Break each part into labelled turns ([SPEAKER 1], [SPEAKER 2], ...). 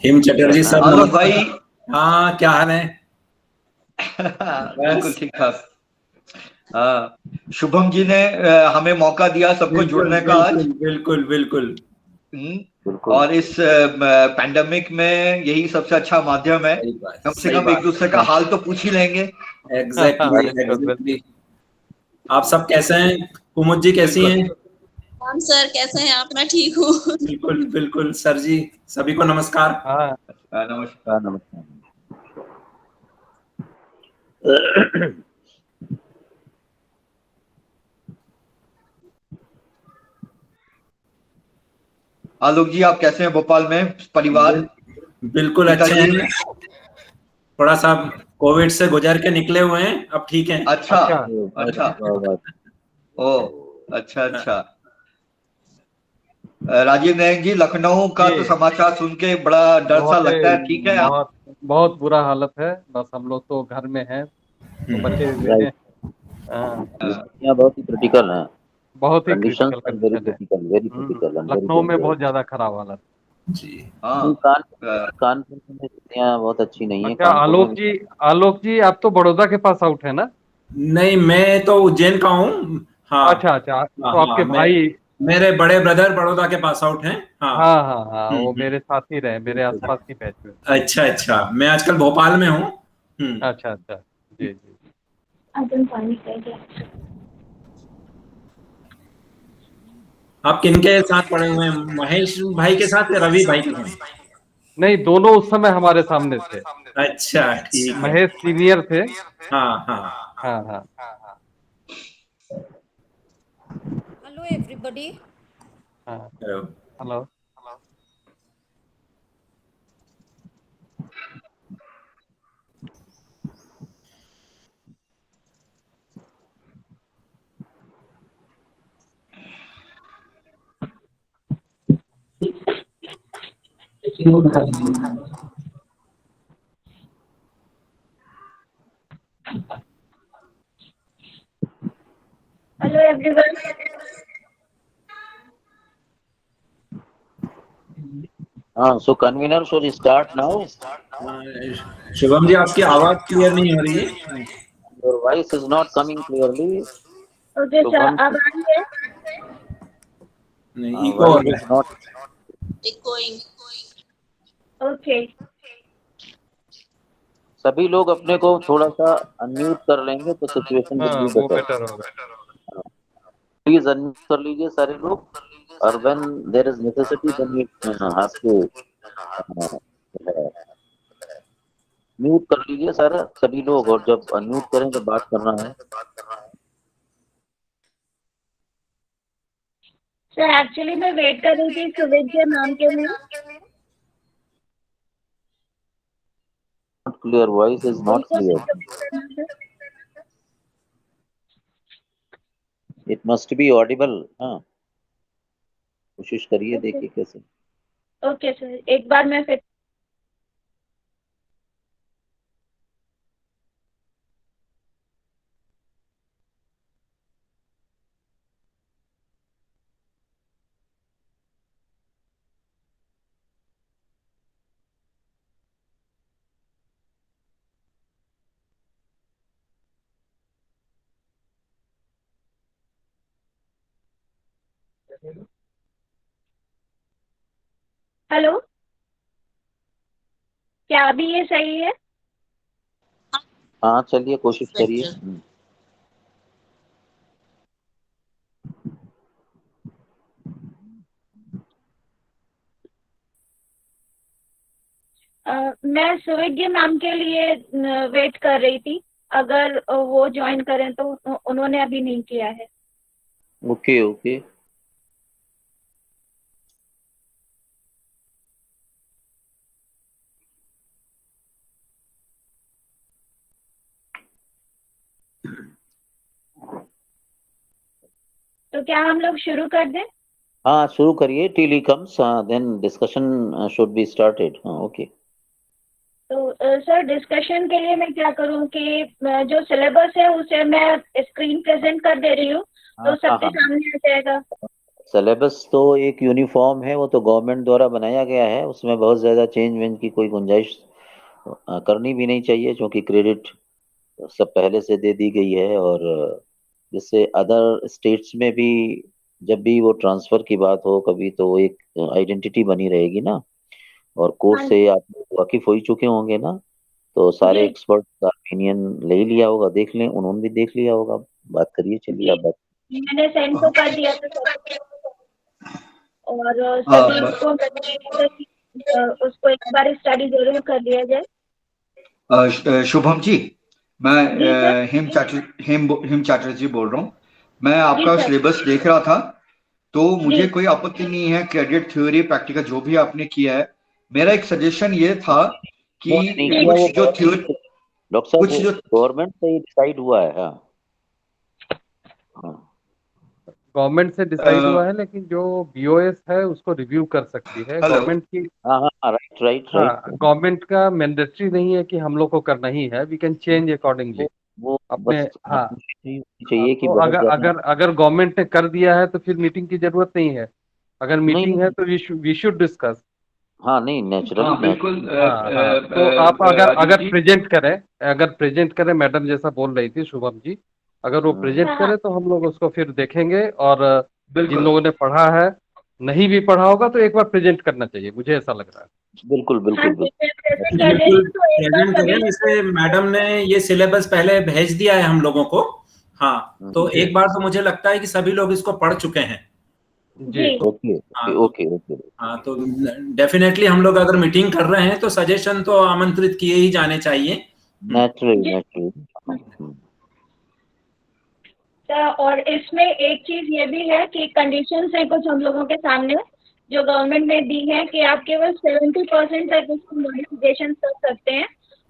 [SPEAKER 1] Him Chatterjee sir
[SPEAKER 2] आलोक भाई।
[SPEAKER 1] हाँ, क्या हाल है?
[SPEAKER 2] बिल्कुल
[SPEAKER 1] बस
[SPEAKER 2] ठीक ठाक। हाँ, शुभम जी ने हमें मौका दिया सबको
[SPEAKER 1] बिल्कुल
[SPEAKER 2] जुड़ने का आज।
[SPEAKER 1] बिल्कुल बिल्कुल बिल्कुल
[SPEAKER 2] हम्म,
[SPEAKER 3] बिल्कुल
[SPEAKER 2] और इस पैंडेमिक में यही सबसे अच्छा माध्यम है।
[SPEAKER 1] सही बात,
[SPEAKER 2] कम से
[SPEAKER 1] सही
[SPEAKER 2] कम एक
[SPEAKER 1] बात।
[SPEAKER 2] दूसरे का हाल तो पूछ ही लेंगे।
[SPEAKER 1] एग्जैक्टली
[SPEAKER 4] बिल्कुल बिल्कुल।
[SPEAKER 1] एग्जैक्टली। आप सब कैसे हैं? कुमुद जी कैसी
[SPEAKER 2] बिल्कुल।
[SPEAKER 1] हैं?
[SPEAKER 5] राम सर कैसे हैं आप? मैं ठीक हूँ।
[SPEAKER 1] बिल्कुल बिल्कुल सर जी, सभी को नमस्कार।
[SPEAKER 4] हाँ
[SPEAKER 2] नमस्कार।
[SPEAKER 3] नमस्कार।
[SPEAKER 2] आलोक जी, आप कैसे हैं? भोपाल में परिवार,
[SPEAKER 1] बिल्कुल अच्छे
[SPEAKER 2] पिताजी?
[SPEAKER 1] हैं। थोड़ा सा कोविड से गुजर के निकले हुए हैं, अब ठीक हैं।
[SPEAKER 2] अच्छा
[SPEAKER 4] अच्छा।
[SPEAKER 2] अच्छा।
[SPEAKER 3] वाह,
[SPEAKER 2] ओ, अच्छा अच्छा। राजीव नायक जी, लखनऊ का तो
[SPEAKER 4] जी
[SPEAKER 2] समाचार सुन के बड़ा डर सा
[SPEAKER 4] बहुत
[SPEAKER 2] लगता है। ठीक है आप?
[SPEAKER 4] बहुत बहुत बुरा हालत है। बस हम लोग तो घर में हैं तो बचे हुए
[SPEAKER 3] राइट।
[SPEAKER 4] हैं। हाँ,
[SPEAKER 3] यहाँ बहुत ही क्रिटिकल है।
[SPEAKER 4] बहुत ही
[SPEAKER 3] conditions
[SPEAKER 4] critical
[SPEAKER 3] are very
[SPEAKER 4] condition है।
[SPEAKER 3] Critical, very critical and very
[SPEAKER 4] Lucknow में
[SPEAKER 3] डेंजरस।
[SPEAKER 4] बहुत ज्यादा खराब हालत।
[SPEAKER 1] जी।
[SPEAKER 2] हाँ।
[SPEAKER 3] कानपुर में स्थितियाँ बहुत अच्छी नहीं है।
[SPEAKER 4] अच्छा
[SPEAKER 3] कानपुर में
[SPEAKER 4] आलोक जी आप तो बड़ौदा के पास आउट है ना?
[SPEAKER 1] नहीं, मैं तो उज्जैन का हूँ। हाँ
[SPEAKER 4] अच्छा अच्छा,
[SPEAKER 1] हाँ
[SPEAKER 4] तो
[SPEAKER 1] हाँ,
[SPEAKER 4] आपके भाई।
[SPEAKER 1] मेरे बड़े ब्रदर बड़ौदा के पास आउट हैं। हाँ।
[SPEAKER 4] हाँ हाँ हाँ, वो
[SPEAKER 1] हम्म।
[SPEAKER 4] मेरे साथ ही रहे, मेरे आसपास की बैच में।
[SPEAKER 1] अच्छा अच्छा, मैं आजकल भोपाल में हूँ।
[SPEAKER 4] अच्छा अच्छा, जी जी।
[SPEAKER 1] आप किनके साथ पढ़े हुए हैं? महेश भाई के साथ या रवि भाई के साथ?
[SPEAKER 4] नहीं, दोनों उस समय हमारे सामने थे।
[SPEAKER 1] अच्छा, ठीक है।
[SPEAKER 4] महेश सीनियर थे।
[SPEAKER 1] हाँ हाँ।
[SPEAKER 4] हाँ हाँ।
[SPEAKER 5] Hello everybody.
[SPEAKER 4] हाँ।
[SPEAKER 1] हेलो।
[SPEAKER 4] हेलो।
[SPEAKER 6] Hello everyone.
[SPEAKER 3] हाँ, so convener should start now.
[SPEAKER 1] Shubham ji, आपकी आवाज क्लियर नहीं हो रही है।
[SPEAKER 3] Your voice is not coming clearly.
[SPEAKER 6] Okay sir,
[SPEAKER 3] Shubham,
[SPEAKER 6] अब आ रही है?
[SPEAKER 1] नहीं, इको हो
[SPEAKER 3] वॉइस
[SPEAKER 1] रहा
[SPEAKER 3] इज
[SPEAKER 1] है।
[SPEAKER 3] नॉट।
[SPEAKER 5] इकोइंग।
[SPEAKER 6] Okay.
[SPEAKER 3] सभी लोग अपने को थोड़ा सा अनम्यूट कर लेंगे तो सिचुएशन विल
[SPEAKER 4] हाँ
[SPEAKER 3] बी
[SPEAKER 4] वो
[SPEAKER 3] बेटर।
[SPEAKER 4] बेटर होगा।
[SPEAKER 3] प्लीज अनम्यूट कर लीजिए सारे लोग। और when there is necessity then you have to mute कर लीजिए सारा सभी लोग, और जब अनम्यूट करें तो बात करना है।
[SPEAKER 6] Sir actually मैं वेट कर रही थी सुविध के नाम के लिए।
[SPEAKER 3] Not clear, voice is not
[SPEAKER 6] उनको
[SPEAKER 3] क्लियर।
[SPEAKER 6] introduce करना था।
[SPEAKER 3] It must be audible. हाँ, कोशिश करिए,
[SPEAKER 6] Okay.
[SPEAKER 3] देखिए कैसे।
[SPEAKER 6] Okay sir, एक बार मैं फिर। हेलो, क्या अभी ये सही है?
[SPEAKER 3] हाँ, चलिए कोशिश करिए।
[SPEAKER 5] बेटर।
[SPEAKER 6] मैं सुविध के नाम के लिए वेट कर रही थी। अगर वो ज्वाइन करें तो उन्होंने अभी नहीं किया है।
[SPEAKER 3] Okay okay.
[SPEAKER 6] तो क्या हम लोग शुरू कर दें?
[SPEAKER 3] हाँ, शुरू करिए। Till he comes then discussion should be started. हाँ, ओके।
[SPEAKER 6] तो सर डिस्कशन के लिए मैं क्या करूं कि जो सिलेबस है उसे मैं स्क्रीन प्रेजेंट कर दे रही हूँ, तो
[SPEAKER 3] हाँ हाँ
[SPEAKER 6] सबके
[SPEAKER 3] हाँ,
[SPEAKER 6] सामने आ जाएगा।
[SPEAKER 3] सिलेबस तो एक यूनिफॉर्म है, वो तो गवर्नमेंट द्वारा बनाया गया है, उसमें बहुत ज्यादा चेंज वेंज की कोई गुंजाइश करनी भी नहीं चाहिए, क्योंकि क्रेडिट सब पहले से दे दी गई है। और जिससे अदर स्टेट्स में भी जब भी वो ट्रांसफर की बात हो कभी, तो एक आइडेंटिटी बनी रहेगी ना। और कोर्स
[SPEAKER 6] हाँ
[SPEAKER 3] से आप वाकिफ हो ही चुके होंगे ना, तो सारे
[SPEAKER 6] जी
[SPEAKER 3] एक्सपर्ट का ओपिनियन ले ही लिया होगा, देख लें, उन्होंने भी देख लिया होगा। बात करिए, चलिए
[SPEAKER 6] जी,
[SPEAKER 3] आप बात।
[SPEAKER 6] मैंने सेंड तो कर दिया था सर, और
[SPEAKER 2] हाँ,
[SPEAKER 6] सभी को उसको एक बार स्टडी जरूर कर लिया जाए।
[SPEAKER 2] शुभम जी, मैं
[SPEAKER 6] जी सर।
[SPEAKER 2] हिम चैटर्जी बोल रहा हूँ। मैं
[SPEAKER 6] जी
[SPEAKER 2] आपका
[SPEAKER 6] सर।
[SPEAKER 2] सिलेबस देख रहा था, तो मुझे
[SPEAKER 6] जी
[SPEAKER 2] कोई आपत्ति नहीं है, क्रेडिट थ्योरी प्रैक्टिकल जो भी आपने किया है। मेरा एक सजेशन ये था कि
[SPEAKER 3] वो नहीं किया, वो
[SPEAKER 2] कुछ जो थ्योरी,
[SPEAKER 3] डॉक्टर साहब,
[SPEAKER 2] कुछ
[SPEAKER 3] वो
[SPEAKER 2] जो
[SPEAKER 3] गवर्नमेंट से ही डिसाइड हुआ है। हाँ हाँ,
[SPEAKER 4] गवर्नमेंट से डिसाइड हुआ है, लेकिन जो बीओएस है उसको रिव्यू कर सकती है
[SPEAKER 2] हेलो,
[SPEAKER 4] गवर्नमेंट की।
[SPEAKER 3] हाँ हाँ, राइट राइट
[SPEAKER 4] हाँ,
[SPEAKER 3] राइट।
[SPEAKER 4] गवर्नमेंट का मैंडेटरी नहीं है कि हम लोग को करना ही है, वी कैन चेंज अकॉर्डिंगली
[SPEAKER 3] वो
[SPEAKER 4] अपने।
[SPEAKER 3] बस
[SPEAKER 4] हाँ
[SPEAKER 3] चाहिए कि
[SPEAKER 4] तो
[SPEAKER 3] बहुत
[SPEAKER 4] अगर
[SPEAKER 3] ज्यादा
[SPEAKER 4] अगर अगर गवर्नमेंट ने कर दिया है तो फिर मीटिंग की जरूरत नहीं है। अगर
[SPEAKER 3] नहीं।
[SPEAKER 4] मीटिंग है तो वी शुड डिस्कस।
[SPEAKER 3] हाँ नहीं, नेचुरली
[SPEAKER 2] हाँ बिल्कुल।
[SPEAKER 4] हाँ हाँ, तो आप अगर
[SPEAKER 2] राजीव
[SPEAKER 4] अगर
[SPEAKER 2] जी,
[SPEAKER 4] प्रेजेंट करें, मैडम जैसा बोल रही थी शुभम जी, अगर वो प्रेजेंट
[SPEAKER 6] हाँ हाँ
[SPEAKER 4] करे तो हम लोग उसको फिर देखेंगे। और जिन
[SPEAKER 2] बिल्कुल
[SPEAKER 4] लोगों ने पढ़ा है, नहीं भी पढ़ा होगा तो एक बार प्रेजेंट करना चाहिए, मुझे ऐसा लग रहा है।
[SPEAKER 3] बिल्कुल
[SPEAKER 6] हाँ
[SPEAKER 3] बिल्कुल
[SPEAKER 6] जी, मैं
[SPEAKER 3] बिल्कुल।
[SPEAKER 6] प्रेजेंट कर रही
[SPEAKER 1] बिल्कुल
[SPEAKER 6] हूँ, तो एक बार
[SPEAKER 1] प्रेजेंट
[SPEAKER 6] सभी
[SPEAKER 1] करें। जैसे मैडम ने ये सिलेबस पहले भेज दिया है हम लोगों को। हाँ, तो
[SPEAKER 2] जी
[SPEAKER 1] एक बार तो मुझे लगता है कि सभी लोग इसको पढ़ चुके हैं।
[SPEAKER 4] जी
[SPEAKER 6] जी
[SPEAKER 3] ओके
[SPEAKER 1] हाँ
[SPEAKER 3] ओके
[SPEAKER 1] तो
[SPEAKER 3] ओके ओके।
[SPEAKER 1] हाँ तो डेफिनेटली हम लोग अगर मीटिंग कर रहे हैं तो सजेशन तो आमंत्रित किए ही जाने चाहिए।
[SPEAKER 3] नेचुरली
[SPEAKER 6] जी
[SPEAKER 3] नेचुरली।
[SPEAKER 6] और इसमें एक चीज ये भी है कि कंडीशंस है कुछ हम लोगों के सामने, जो गवर्नमेंट ने दी है, कि आप केवल 70% तक उसको मॉडिफिकेशन कर सकते हैं।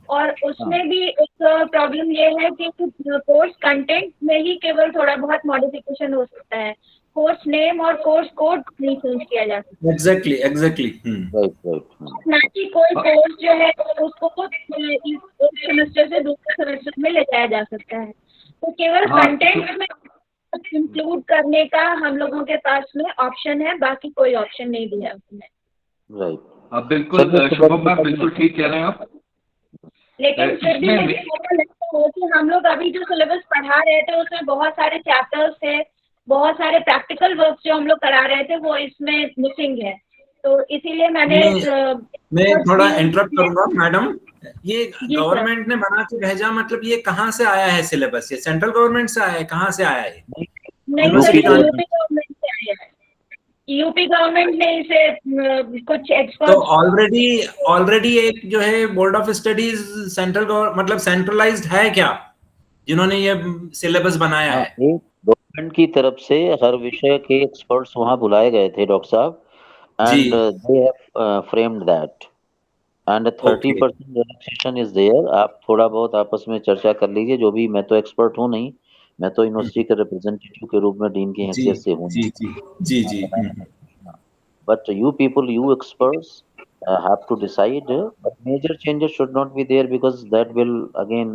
[SPEAKER 6] और उसमें भी एक प्रॉब्लम ये है कि कोर्स कंटेंट में ही केवल थोड़ा बहुत मॉडिफिकेशन हो सकता है, कोर्स नेम और कोर्स कोड नहीं चेंज किया जा सकता,
[SPEAKER 1] एग्जैक्टली एग्जैक्टली।
[SPEAKER 3] Right right.
[SPEAKER 6] ना कि कोई कोर्स जो है उसको इस एक सेमेस्टर से दूसरे सेमेस्टर में ले जाया जा सकता है। तो केवल
[SPEAKER 2] हाँ
[SPEAKER 6] कंटेंट में इंक्लूड करने का हम लोगों के पास में ऑप्शन है, बाकी कोई ऑप्शन नहीं दिया उसने।
[SPEAKER 3] राइट।
[SPEAKER 2] हाँ, बिल्कुल शुभम मैम, बिल्कुल ठीक कह रहे हैं आप।
[SPEAKER 6] लेकिन फिर भी
[SPEAKER 2] इसमें
[SPEAKER 6] मुझे ऐसा लगता है कि हम लोग अभी जो सिलेबस पढ़ा रहे थे उसमें बहुत सारे चैप्टर्स थे, बहुत सारे प्रैक्टिकल वर्क जो हम लोग करा रहे थे वो इसमें मिसिंग है। तो इसीलिए मैंने
[SPEAKER 1] मैं थोड़ा इंटरप्ट करूंगा मैडम। ये
[SPEAKER 6] जी सर।
[SPEAKER 1] गवर्नमेंट ने बना के भेजा, मतलब ये कहाँ से आया है सिलेबस? ये सेंट्रल गवर्नमेंट से आया है? कहाँ से आया है?
[SPEAKER 6] नहीं सर,
[SPEAKER 1] यूनिवर्सिटी
[SPEAKER 6] यूपी गवर्नमेंट से आया है। यूपी गवर्नमेंट ने इसे कुछ
[SPEAKER 1] तो
[SPEAKER 6] एक्सपर्ट
[SPEAKER 1] ऑलरेडी एक जो है बोर्ड ऑफ स्टडीज सेंट्रल मतलब सेंट्रलाइज्ड है क्या, जिन्होंने ये सिलेबस बनाया
[SPEAKER 3] हाँ,
[SPEAKER 1] है?
[SPEAKER 3] एक गवर्नमेंट की तरफ से हर विषय के एक्सपर्ट्स वहां बुलाए गए थे डॉक्टर साहब,
[SPEAKER 1] जी
[SPEAKER 3] and they have framed that, and 30% relaxation is there. आप थोड़ा बहुत आपस में चर्चा कर लीजिए, जो भी, मैं तो एक्सपर्ट हूँ नहीं, मैं तो यूनिवर्सिटी के रिप्रेजेंटेटिव के रूप में डीन की
[SPEAKER 1] जी
[SPEAKER 3] हैसियत से हूँ।
[SPEAKER 1] जी जी जी जी।
[SPEAKER 3] But you people, you experts, have to decide. But major changes should not be there, because that will again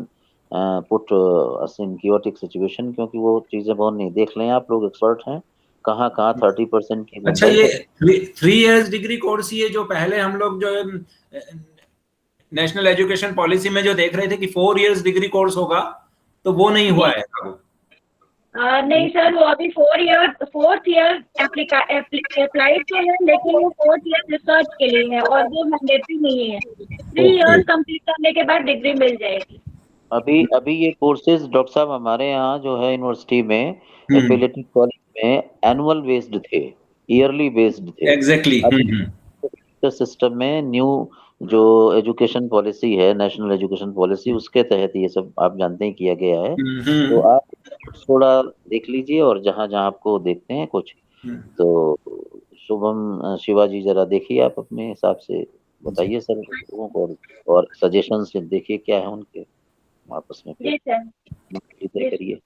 [SPEAKER 3] put us in chaotic situation, क्योंकि वो चीजें बहुत नहीं। देख लें, आप लोग एक्सपर्ट हैं, कहाँ कहाँ 30% की
[SPEAKER 1] अच्छा,
[SPEAKER 3] गुंजाइश
[SPEAKER 1] ये
[SPEAKER 3] है।
[SPEAKER 1] 3 इयर्स डिग्री कोर्स, ये जो पहले हम लोग जो नेशनल एजुकेशन पॉलिसी में जो देख रहे थे कि 4 इयर्स डिग्री कोर्स होगा, तो वो नहीं हुआ है।
[SPEAKER 6] नहीं सर, वो अभी 4th ईयर अप्लाइड तो है, लेकिन वो 4th ईयर रिसर्च के लिए है और वो मैंडेटरी नहीं है। 3 इयर्स कंप्लीट करने के बाद डिग्री मिल जाएगी।
[SPEAKER 3] अभी ये कोर्सेज डॉक्टर साहब हमारे यहाँ जो है यूनिवर्सिटी में, एफिलिएटेड कॉलेज में, एनुअल बेस्ड थे, ईयरली बेस्ड थे।
[SPEAKER 1] एग्जैक्टली।
[SPEAKER 3] सिस्टम में न्यू जो एजुकेशन पॉलिसी है, नेशनल एजुकेशन पॉलिसी, उसके तहत ये सब आप जानते हैं किया गया है। तो आप थोड़ा देख लीजिए, और जहाँ जहाँ आपको देखते हैं कुछ, तो शुभम शिवाजी जरा देखिए, आप अपने हिसाब से बताइए सर लोगों को, और सजेशंस देखिए क्या है उनके, आपस में
[SPEAKER 6] जी सर,
[SPEAKER 3] तय करिए।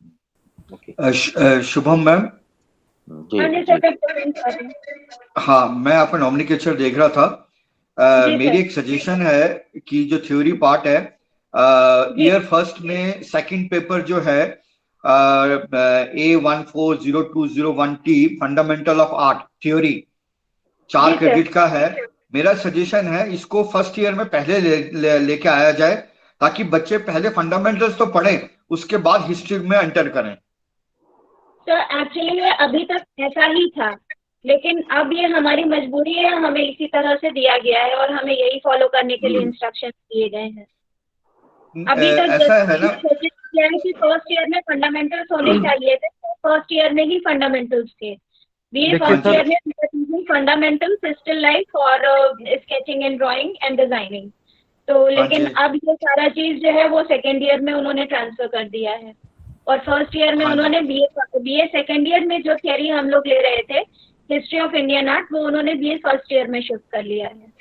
[SPEAKER 2] शुभम मैम,
[SPEAKER 3] जी
[SPEAKER 2] हाँ, मैं आपका नॉमिनिकेचर देख रहा था। मेरी एक सजेशन है कि जो थ्योरी पार्ट है, ईयर फर्स्ट में सेकंड पेपर जो है A1402001T fundamental of art theory 4
[SPEAKER 6] जी सर।
[SPEAKER 2] क्रेडिट का है। मेरा सजेशन है इसको फर्स्ट ईयर में पहले लेके आया जाए, ताकि बच्चे पहले फंडामेंटल्स तो पढ़ें, उसके बाद हिस्ट्री में एंटर करें।
[SPEAKER 6] सर एक्चुअली ये अभी तक ऐसा ही था, लेकिन अब ये हमारी मजबूरी है, हमें इसी तरह से दिया गया है और हमें यही फॉलो करने के लिए इंस्ट्रक्शन दिए गए हैं। अभी तक
[SPEAKER 2] ऐसा है ना,
[SPEAKER 6] क्या है कि फर्स्ट ईयर में फंडामेंटल्स होने चाहिए थे, फर्स्ट ईयर में ही फंडामेंटल्स थे। बीए फर्स्ट ईयर में फंडामेंटल्स, स्टिल लाइफ और sketching and drawing and designing. तो लेकिन अब ये सारा चीज जो है वो सेकेंड ईयर में उन्होंने ट्रांसफर कर दिया है, और फर्स्ट ईयर में उन्होंने बीए सेकेंड ईयर में जो थियरी हम लोग ले रहे थे हिस्ट्री ऑफ इंडियन आर्ट, वो उन्होंने बीए फर्स्ट ईयर में शिफ्ट कर लिया है।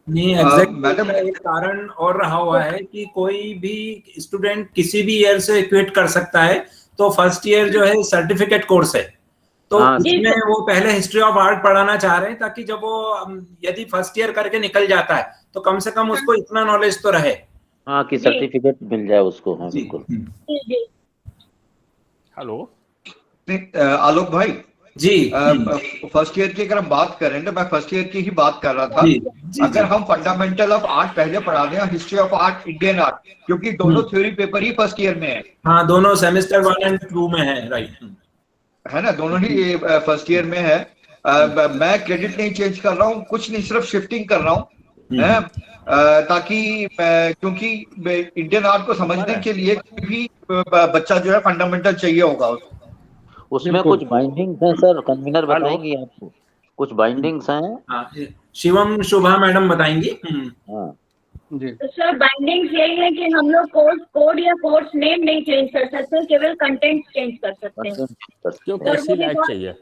[SPEAKER 1] नहीं एग्जैक्टली एक कारण और रहा हुआ है कि कोई भी स्टूडेंट किसी भी ईयर से इक्वेट कर सकता है। तो फर्स्ट ईयर जो है सर्टिफिकेट कोर्स है, तो इसमें वो पहले हिस्ट्री ऑफ आर्ट पढ़ाना चाह रहे हैं, ताकि जब वो यदि फर्स्ट ईयर करके निकल जाता है तो कम से कम उसको इतना नॉलेज तो रहे,
[SPEAKER 3] हाँ, कि सर्टिफिकेट मिल जाए उसको। हाँ बिल्कुल।
[SPEAKER 7] हेलो
[SPEAKER 2] आलोक भाई
[SPEAKER 1] जी,
[SPEAKER 2] फर्स्ट ईयर की अगर हम बात करें तो मैं फर्स्ट ईयर की ही बात कर रहा था। अगर हम फंडामेंटल ऑफ आर्ट पहले पढ़ा दें, history of art, Indian art, क्योंकि दोनों थ्योरी पेपर ही फर्स्ट ईयर में है।
[SPEAKER 1] हाँ, दोनों सेमेस्टर 1 और 2 में है, राइट
[SPEAKER 2] है ना, दोनों ही फर्स्ट ईयर में है। मैं क्रेडिट नहीं चेंज कर रहा हूँ, कुछ नहीं, सिर्फ शिफ्टिंग कर रहा हूँ, ताकि क्योंकि इंडियन आर्ट को समझने के लिए भी बच्चा जो है फंडामेंटल चाहिए होगा।
[SPEAKER 3] उसमें कुछ बाइंडिंग्स हैं सर, कन्वीनर बताएंगी आपको, कुछ बाइंडिंग्स हैं।
[SPEAKER 1] शिवम शुभा मैडम बताएंगी।
[SPEAKER 3] हाँ
[SPEAKER 4] जी।
[SPEAKER 6] तो सर बाइंडिंग्स यही है कि हम लोग कोड या कोर्स नेम नहीं चेंज कर सकते, केवल कंटेंट चेंज कर सकते हैं।
[SPEAKER 7] क्यों कैसी लाइट चाहिए?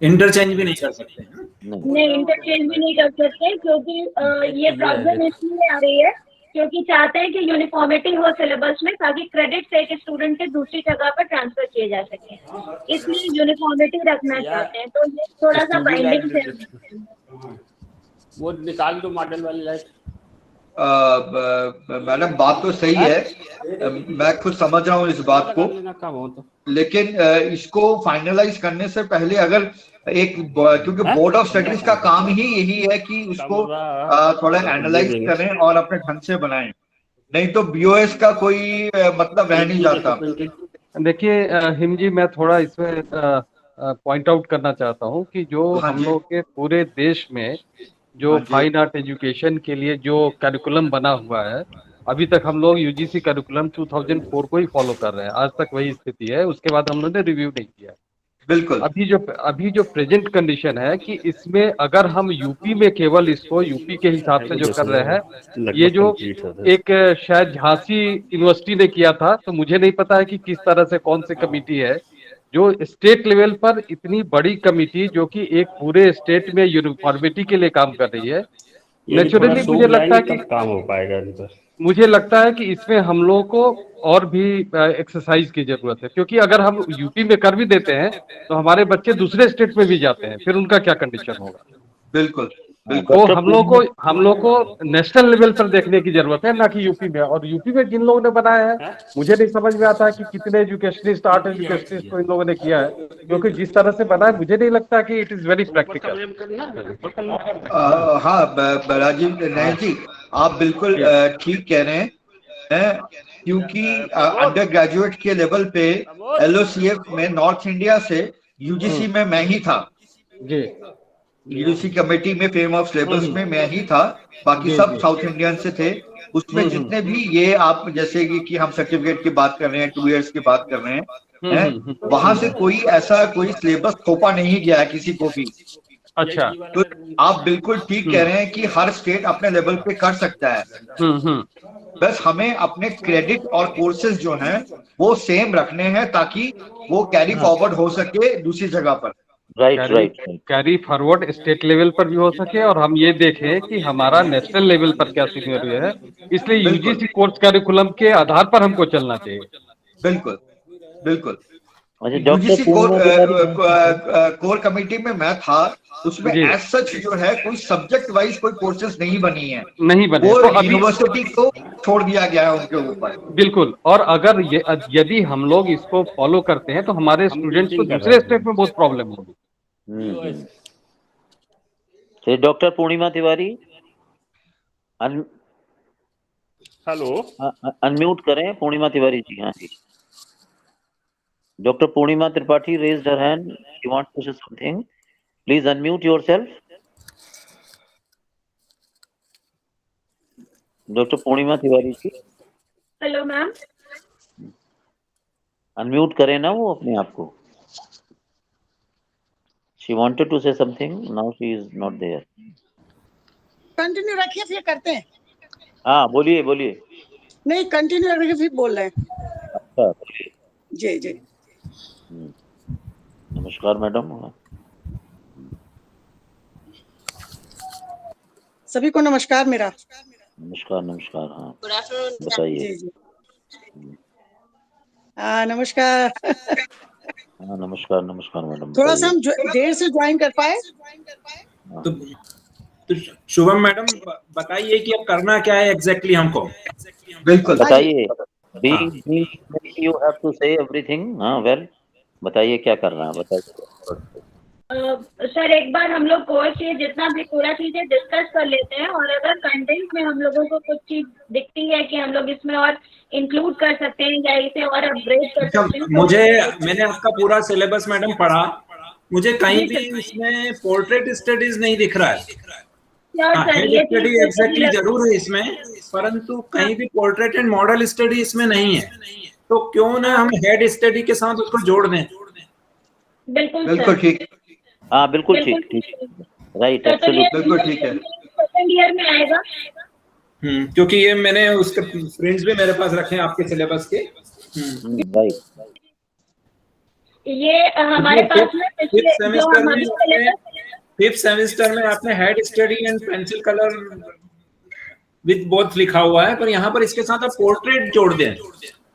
[SPEAKER 1] इंटरचेंज भी नहीं कर सकते।
[SPEAKER 6] नहीं, इंटरचेंज भी नहीं कर सकते, क्योंकि ये प्रॉब्लम इसलिए आ रही है क्योंकि चाहते हैं कि यूनिफॉर्मिटी हो सिलेबस में, ताकि क्रेडिट्स एक स्टूडेंट के दूसरी जगह पर ट्रांसफर किए जा सके, इसलिए यूनिफॉर्मिटी रखना चाहते हैं। तो ये थोड़ा सा बाइंडिंग है।
[SPEAKER 7] वो निकाल दो मॉडल वाली लाइट।
[SPEAKER 2] मैडम बात तो सही है, मैं खुद समझ रहा हूँ इस बात को, लेकिन इसको फाइनलाइज करने से पहले अगर क्योंकि बोर्ड ऑफ स्टडीज का काम ही यही है कि उसको थोड़ा एनालाइज करें और अपने ढंग से बनाएं, नहीं तो बीओएस का कोई मतलब रह नहीं जाता।
[SPEAKER 4] देखिए हिम जी, मैं थोड़ा इसमें पॉइंट आउट करना चाहता हूँ कि जो हम लोग के पूरे देश में जो फाइन आर्ट एजुकेशन के लिए जो करिकुलम बना हुआ है, अभी तक हम लोग यूजीसी करिकुलम 2004 को ही फॉलो कर रहे हैं, आज तक वही स्थिति है। उसके बाद हम लोगों ने रिव्यू नहीं किया।
[SPEAKER 2] बिल्कुल।
[SPEAKER 4] अभी जो प्रेजेंट कंडीशन है कि इसमें अगर हम यूपी में केवल इसको यूपी के हिसाब से जो कर रहे हैं, ये जो एक शायद झांसी यूनिवर्सिटी ने किया था, तो मुझे नहीं पता है कि किस तरह से कौन सी कमेटी है जो स्टेट लेवल पर इतनी बड़ी कमेटी जो कि एक पूरे स्टेट में यूनिफॉर्मिटी के लिए काम कर रही है। नेचुरली मुझे लगता है कि
[SPEAKER 7] काम हो पाएगा।
[SPEAKER 4] मुझे लगता है कि इसमें हम लोगों को और भी एक्सरसाइज की जरूरत है, क्योंकि अगर हम यूपी में कर भी देते हैं तो हमारे बच्चे दूसरे स्टेट में भी जाते हैं, फिर उनका क्या कंडीशन होगा।
[SPEAKER 2] बिल्कुल
[SPEAKER 4] तो हम लोग को नेशनल लेवल पर देखने की जरूरत है, ना कि यूपी में। और यूपी में जिन लोगों ने बनाया है, मुझे नहीं समझ में आता है कि कितने एजुकेशनिस्ट, आर्ट एजुकेशनिस्ट को इन लोगों ने किया है, क्योंकि जिस तरह से बना है मुझे नहीं लगता कि इट इज वेरी प्रैक्टिकल।
[SPEAKER 2] हाँ राजीव नहीं जी, आप बिल्कुल ठीक कह रहे हैं, क्योंकि अंडर ग्रेजुएट के लेवल पे एलओसीएफ में नॉर्थ इंडिया से यूजीसी में मैं ही था
[SPEAKER 4] जी,
[SPEAKER 2] यूजीसी कमेटी में फेम ऑफ सिलेबस में मैं ही था, बाकी सब साउथ इंडियन से थे। उसमें जितने भी ये आप जैसे कि हम सर्टिफिकेट की बात कर रहे हैं, 2 इयर्स की बात कर रहे हैं, वहां से कोई ऐसा कोई सिलेबस थोपा नहीं गया है किसी को भी।
[SPEAKER 4] अच्छा,
[SPEAKER 2] तो आप बिल्कुल ठीक कह रहे हैं कि हर स्टेट अपने लेवल पे कर सकता है, बस हमें अपने क्रेडिट और कोर्सेज जो हैं वो सेम रखने हैं, ताकि वो कैरी फॉरवर्ड हो सके दूसरी जगह पर।
[SPEAKER 3] Right.
[SPEAKER 4] Carry forward state level पर भी हो सके, और हम ये देखें कि हमारा नेशनल लेवल पर क्या सीनियरिटी है। इसलिए यूजीसी कोर्स करिकुलम के आधार पर हमको चलना चाहिए।
[SPEAKER 2] बिल्कुल बिल्कुल। यूजीसी कोर कमेटी में मैं था, उसमें एज सच जो है कोई सब्जेक्ट वाइज कोई कोर्सेज नहीं बनी है,
[SPEAKER 4] नहीं बने,
[SPEAKER 2] वो तो यूनिवर्सिटी को छोड़ दिया गया है उनके ऊपर।
[SPEAKER 4] बिल्कुल। और अगर यदि हम लोग इसको फॉलो करते हैं तो हमारे स्टूडेंट्स को दूसरे स्टेप में बहुत प्रॉब्लम होगी।
[SPEAKER 3] Doctor Purnima Tiwari
[SPEAKER 7] hello,
[SPEAKER 3] unmute करें पूर्णिमा तिवारी जी। हाँ जी, doctor Purnima Tripathi raised her hand. She wants to say something. Please unmute yourself. Doctor Purnima Tiwari ji,
[SPEAKER 6] hello ma'am.
[SPEAKER 3] Unmute करें ना वो अपने आप को। She wanted to say something. Now she is not there.
[SPEAKER 8] Continue रखिए फिर करते हैं।
[SPEAKER 3] हाँ बोलिए बोलिए।
[SPEAKER 8] नहीं कंटिन्यू रखिए फिर बोल रहे हैं।
[SPEAKER 3] अच्छा बोलिए।
[SPEAKER 8] जी जी
[SPEAKER 3] नमस्कार मैडम।
[SPEAKER 8] सभी को नमस्कार मेरा।
[SPEAKER 3] नमस्कार नमस्कार। हाँ
[SPEAKER 5] गुड आफ्टरनून।
[SPEAKER 3] बताइए।
[SPEAKER 8] जी जी नमस्कार।
[SPEAKER 3] हाँ नमस्कार नमस्कार मैडम।
[SPEAKER 8] थोड़ा सा हम देर से ज्वाइन कर पाए।
[SPEAKER 1] तो शुभम मैडम बताइए कि अब करना क्या है एग्जैक्टली हमको।
[SPEAKER 2] बिल्कुल
[SPEAKER 3] बताइए। You have to say everything. हाँ वेल बताइए क्या करना है बताइए।
[SPEAKER 6] सर एक बार हम लोग कोर्स ये जितना भी पूरा चीजें डिस्कस कर लेते हैं, और अगर कंटेंट में हम लोगों को कुछ चीज दिखती है कि हम लोग इसमें और इंक्लूड कर सकते हैं या इसे और अपग्रेड कर सकते हैं।
[SPEAKER 1] मैंने आपका पूरा सिलेबस मैडम पढ़ा, मुझे कहीं भी इसमें पोर्ट्रेट स्टडीज नहीं दिख रहा है। स्टडी एग्जैक्टली जरूर है इसमें, परंतु कहीं भी पोर्ट्रेट एंड मॉडल स्टडी इसमें नहीं है, तो क्यों ना हम हेड स्टडी के साथ उसको जोड़ दें।
[SPEAKER 2] बिल्कुल ठीक।
[SPEAKER 3] हाँ बिल्कुल ठीक राइट एब्सोल्युटली
[SPEAKER 2] बिल्कुल ठीक है।
[SPEAKER 6] सेकंड ईयर में आएगा।
[SPEAKER 1] क्योंकि ये मैंने उसके प्रिंट्स भी मेरे पास रखे हैं आपके सिलेबस के।
[SPEAKER 3] राइट।
[SPEAKER 6] ये हमारे पास में
[SPEAKER 1] फिफ्थ सेमेस्टर में आपने head study and pencil colour with both लिखा हुआ है, पर यहाँ पर इसके साथ आप पोर्ट्रेट जोड़ दें।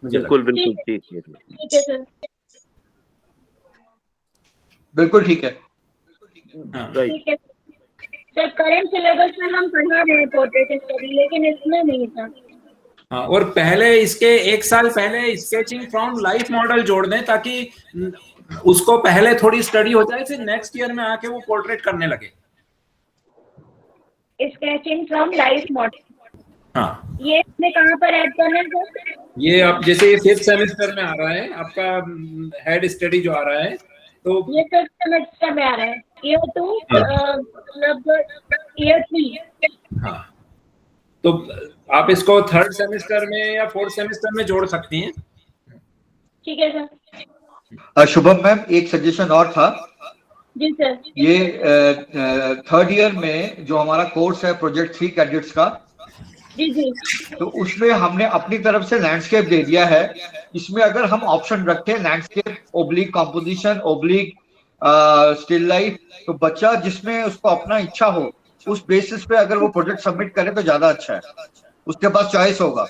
[SPEAKER 3] बिल्कुल बिल्कुल ठीक है
[SPEAKER 6] सर।
[SPEAKER 2] बिल्कुल ठीक है।
[SPEAKER 3] राइट।
[SPEAKER 6] सर करेंट सिलेबस में हम पढ़ा रहे हैं पोर्ट्रेट स्टडी, लेकिन इसमें नहीं था।
[SPEAKER 1] हाँ, और पहले इसके एक साल पहले स्केचिंग फ्रॉम लाइफ मॉडल जोड़ दें, ताकि उसको पहले थोड़ी स्टडी हो जाए, फिर नेक्स्ट ईयर में आके वो पोर्ट्रेट करने लगे।
[SPEAKER 6] Sketching from life model.
[SPEAKER 1] हाँ,
[SPEAKER 6] ये इसमें कहाँ पर ऐड करना है सर? ये
[SPEAKER 1] आप जैसे ये फिफ्थ सेमेस्टर में आ रहा है आपका हेड स्टडी जो आ रहा है, तो
[SPEAKER 6] ये फिफ्थ सेमेस्टर में आ रहा है। ईयर 2 मतलब ईयर 3।
[SPEAKER 1] हाँ, तो आप इसको थर्ड सेमेस्टर में या फोर्थ सेमेस्टर में जोड़ सकती हैं।
[SPEAKER 6] ठीक है सर।
[SPEAKER 2] शुभम मैम एक सजेशन और था।
[SPEAKER 6] जी सर।
[SPEAKER 2] ये थर्ड ईयर में जो हमारा कोर्स है प्रोजेक्ट 3 कैडेट्स का,
[SPEAKER 6] जी जी,
[SPEAKER 2] तो उसमें हमने अपनी तरफ से लैंडस्केप दे दिया है। इसमें अगर हम ऑप्शन रखें landscape oblique composition oblique still life, तो बच्चा जिसमें उसको अपना इच्छा हो उस बेसिस पे अगर वो प्रोजेक्ट सबमिट करे तो ज्यादा अच्छा है, उसके पास चॉइस होगा।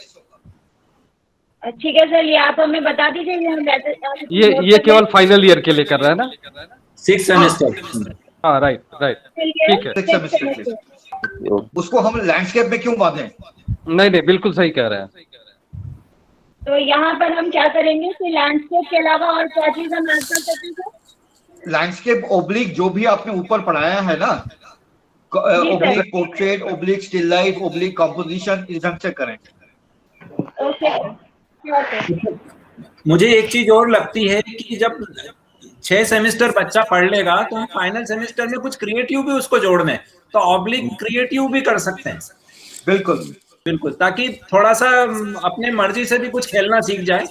[SPEAKER 6] ठीक है सर, ये आप हमें बता दीजिए।
[SPEAKER 4] ये केवल फाइनल ईयर के लिए कर रहा है ना?
[SPEAKER 1] 6 सेमेस्टर।
[SPEAKER 4] हाँ राइट ठीक है।
[SPEAKER 2] 6 सेमेस्टर उसको हम लैंडस्केप में क्यों बांधें?
[SPEAKER 4] नहीं बिल्कुल सही कह रहे हैं।
[SPEAKER 6] तो यहाँ पर हम क्या करेंगे कि लैंडस्केप के अलावा और क्या चीज हम ऐड कर सकते हैं?
[SPEAKER 2] लैंडस्केप ओब्लिक जो भी आपने ऊपर पढ़ाया है ना, oblique portrait oblique still life oblique composition, इस ढंग से करें।
[SPEAKER 1] मुझे एक चीज और लगती है कि जब 6 सेमेस्टर बच्चा पढ़ लेगा तो हम फाइनल सेमेस्टर में कुछ क्रिएटिव भी उसको जोड़ दें, तो ऑब्लिक क्रिएटिव भी कर सकते हैं। बिल्कुल, ताकि थोड़ा सा अपने मर्जी से भी कुछ खेलना सीख जाए।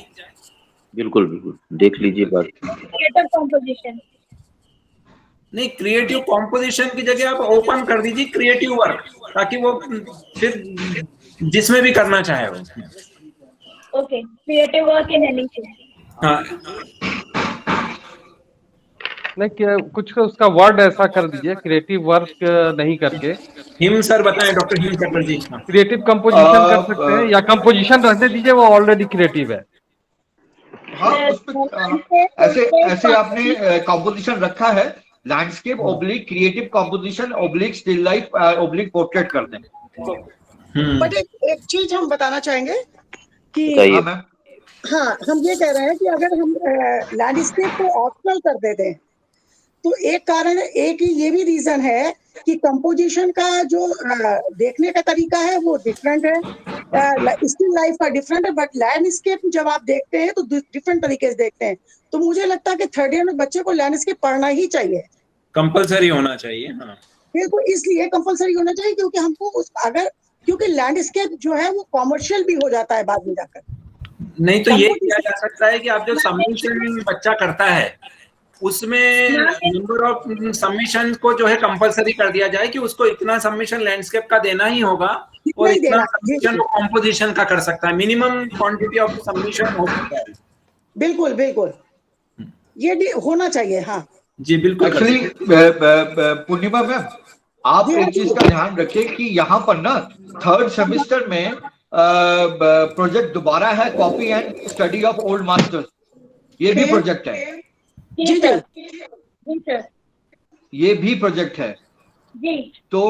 [SPEAKER 3] बिल्कुल देख लीजिए बात।
[SPEAKER 6] क्रिएटिव कॉम्पोजिशन
[SPEAKER 1] नहीं, क्रिएटिव कॉम्पोजिशन की जगह आप ओपन कर दीजिए क्रिएटिव वर्क, ताकि वो फिर जिसमें भी करना चाहे वो।
[SPEAKER 6] Okay, creative work in anything.
[SPEAKER 1] हाँ,
[SPEAKER 4] नहीं क्या कुछ उसका वर्ड ऐसा कर दीजिए, क्रिएटिव वर्क नहीं करके।
[SPEAKER 1] हिम सर बताएं, doctor him Chatterjee.
[SPEAKER 4] Creative composition कर सकते हैं, या कंपोजिशन रहने दीजिए, वो ऑलरेडी क्रिएटिव है।
[SPEAKER 2] ऐसे ऐसे आपने कॉम्पोजिशन रखा है, landscape oblique creative composition oblique still life oblique portrait कर दें।
[SPEAKER 8] बट एक चीज हम बताना चाहेंगे कि हाँ, हम ये कह रहे हैं कि अगर हम लैंडस्केप को ऑप्शनल कर देते हैं तो एक कारण, एक ये भी रीजन है कि कंपोजिशन का जो देखने का तरीका है वो डिफरेंट है, स्टिल लाइफ का डिफरेंट है, बट लैंडस्केप जब आप देखते हैं तो डिफरेंट तरीके से देखते हैं। तो मुझे लगता है कि थर्ड ईयर में बच्चे को लैंडस्केप पढ़ना ही चाहिए,
[SPEAKER 1] कंपलसरी होना चाहिए। हाँ
[SPEAKER 8] बिल्कुल, इसलिए कंपलसरी होना चाहिए क्योंकि हमको क्योंकि लैंडस्केप जो है वो कॉमर्शियल भी हो जाता है बाद में जाकर।
[SPEAKER 1] नहीं तो ये किया जा सकता है कि आप जो सबमिशन बच्चा करता है उसमें नंबर ऑफ सबमिशन को जो है कंपलसरी कर दिया जाए कि उसको इतना सबमिशन लैंडस्केप का देना ही होगा और इतना सबमिशन वो कंपोजिशन का कर सकता है, मिनिमम क्वांटिटी ऑफ सबमिशन हो सकता है।
[SPEAKER 8] बिल्कुल बिल्कुल, ये होना चाहिए। हाँ
[SPEAKER 1] जी बिल्कुल।
[SPEAKER 2] एक्चुअली पूर्णिमा मैम, आप एक चीज का ध्यान रखें कि यहाँ पर ना थर्ड सेमेस्टर में प्रोजेक्ट दोबारा है, copy and study of old masters, ये भी प्रोजेक्ट है।
[SPEAKER 6] जी सर,
[SPEAKER 2] ये भी प्रोजेक्ट है
[SPEAKER 6] जी।
[SPEAKER 2] तो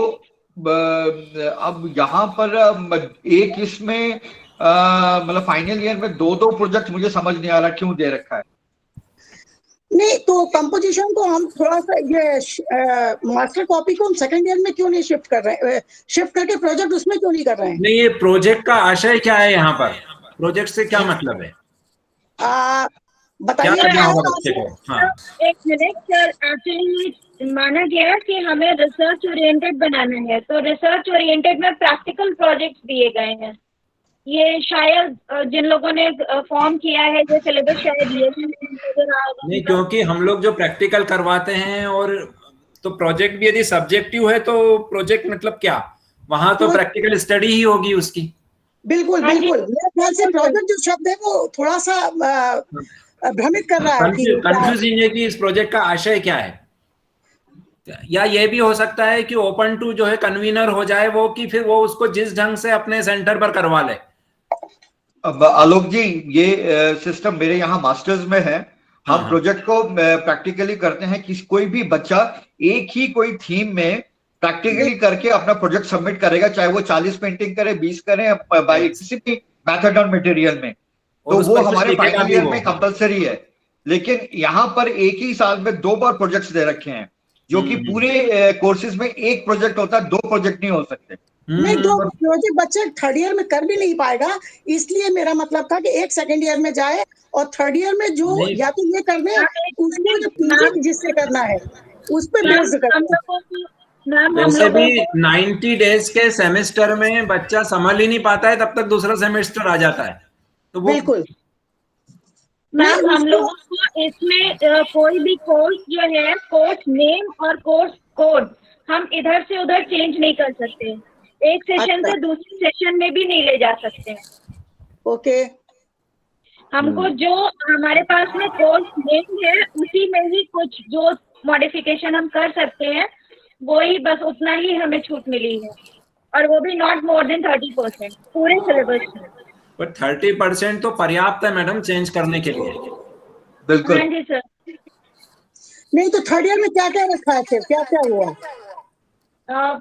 [SPEAKER 2] अब यहाँ पर एक इसमें मतलब फाइनल ईयर में दो प्रोजेक्ट, मुझे समझ नहीं आ रहा क्यों दे रखा है।
[SPEAKER 8] नहीं तो कंपोजिशन को हम थोड़ा सा ये मास्टर कॉपी को हम सेकंड ईयर में क्यों नहीं शिफ्ट कर रहे हैं, शिफ्ट करके प्रोजेक्ट उसमें क्यों नहीं कर रहे हैं?
[SPEAKER 1] नहीं, ये प्रोजेक्ट का आशय क्या है, यहाँ पर प्रोजेक्ट से क्या मतलब है,
[SPEAKER 8] बताइए
[SPEAKER 1] क्या होगा बच्चे को? हाँ
[SPEAKER 6] एक मिनट सर, एक्चुअली माना गया है कि हमें रिसर्च ओरिएंटेड बनाना है, तो रिसर्च ओरिएंटेड में प्रैक्टिकल प्रोजेक्ट्स दिए गए हैं। ये शायद जिन लोगों ने फॉर्म किया है ये सिलेबस शायद ये
[SPEAKER 1] नहीं, क्योंकि हम लोग जो प्रैक्टिकल करवाते हैं और तो प्रोजेक्ट भी यदि सब्जेक्टिव है तो प्रोजेक्ट मतलब क्या, वहां तो प्रैक्टिकल स्टडी ही होगी उसकी।
[SPEAKER 8] बिल्कुल बिल्कुल, मेरे ख्याल से प्रोजेक्ट जो शब्द है वो थोड़ा सा भ्रमित कर रहा है।
[SPEAKER 1] कंफ्यूजिंग है कि इस प्रोजेक्ट का आशय क्या है, या ये भी हो सकता है कि ओपन टू जो है कन्वीनर हो जाए वो, कि फिर वो उसको जिस ढंग से अपने सेंटर पर करवा ले।
[SPEAKER 2] अब आलोक जी, ये सिस्टम मेरे यहाँ मास्टर्स में है। हम प्रोजेक्ट को प्रैक्टिकली करते हैं कि कोई भी बच्चा एक ही कोई थीम में प्रैक्टिकली करके अपना प्रोजेक्ट सबमिट करेगा, चाहे वो 40 पेंटिंग करे, 20 करे, बाई किसी भी मेथड और मटेरियल में, तो वो हमारे फाइनल ईयर में कंपलसरी है। लेकिन यहाँ पर एक ही साल में 2 बार प्रोजेक्ट्स दे रखे हैं, जो कि पूरे कोर्सेज में एक प्रोजेक्ट होता है, 2 प्रोजेक्ट नहीं हो सकते।
[SPEAKER 8] नहीं, 2 प्रोजेक्ट बच्चे थर्ड ईयर में कर भी नहीं पाएगा, इसलिए मेरा मतलब था कि एक सेकंड ईयर में जाए और थर्ड ईयर में जो या तो ये करने उसमें जो पीजी जिससे करना है उस पर बेस्ड करना।
[SPEAKER 1] वैसे भी 90 डेज के सेमेस्टर में बच्चा संभल ही नहीं पाता है, तब तक दूसरा सेमेस्टर आ जाता है, तो वो
[SPEAKER 8] बिल्कुल
[SPEAKER 6] मैम हम लोगों को इसमें कोई भी कोर्स जो है, कोर्स नेम और कोर्स कोड हम इधर से उधर चेंज नहीं कर सकते, एक सेशन से दूसरे सेशन में भी नहीं ले जा सकते।
[SPEAKER 8] ओके,
[SPEAKER 6] हमको जो हमारे पास में कोर्स नेम है उसी में ही कुछ जो मॉडिफिकेशन हम कर सकते हैं, वो ही बस उतना ही हमें छूट मिली है, और वो भी नॉट मोर देन 30% पूरे सिलेबस में।
[SPEAKER 1] पर 30% तो पर्याप्त है मैडम चेंज करने के लिए।
[SPEAKER 2] बिल्कुल।
[SPEAKER 6] हाँ जी सर।
[SPEAKER 8] नहीं तो थर्ड ईयर में क्या क्या रखा है, क्या क्या हुआ?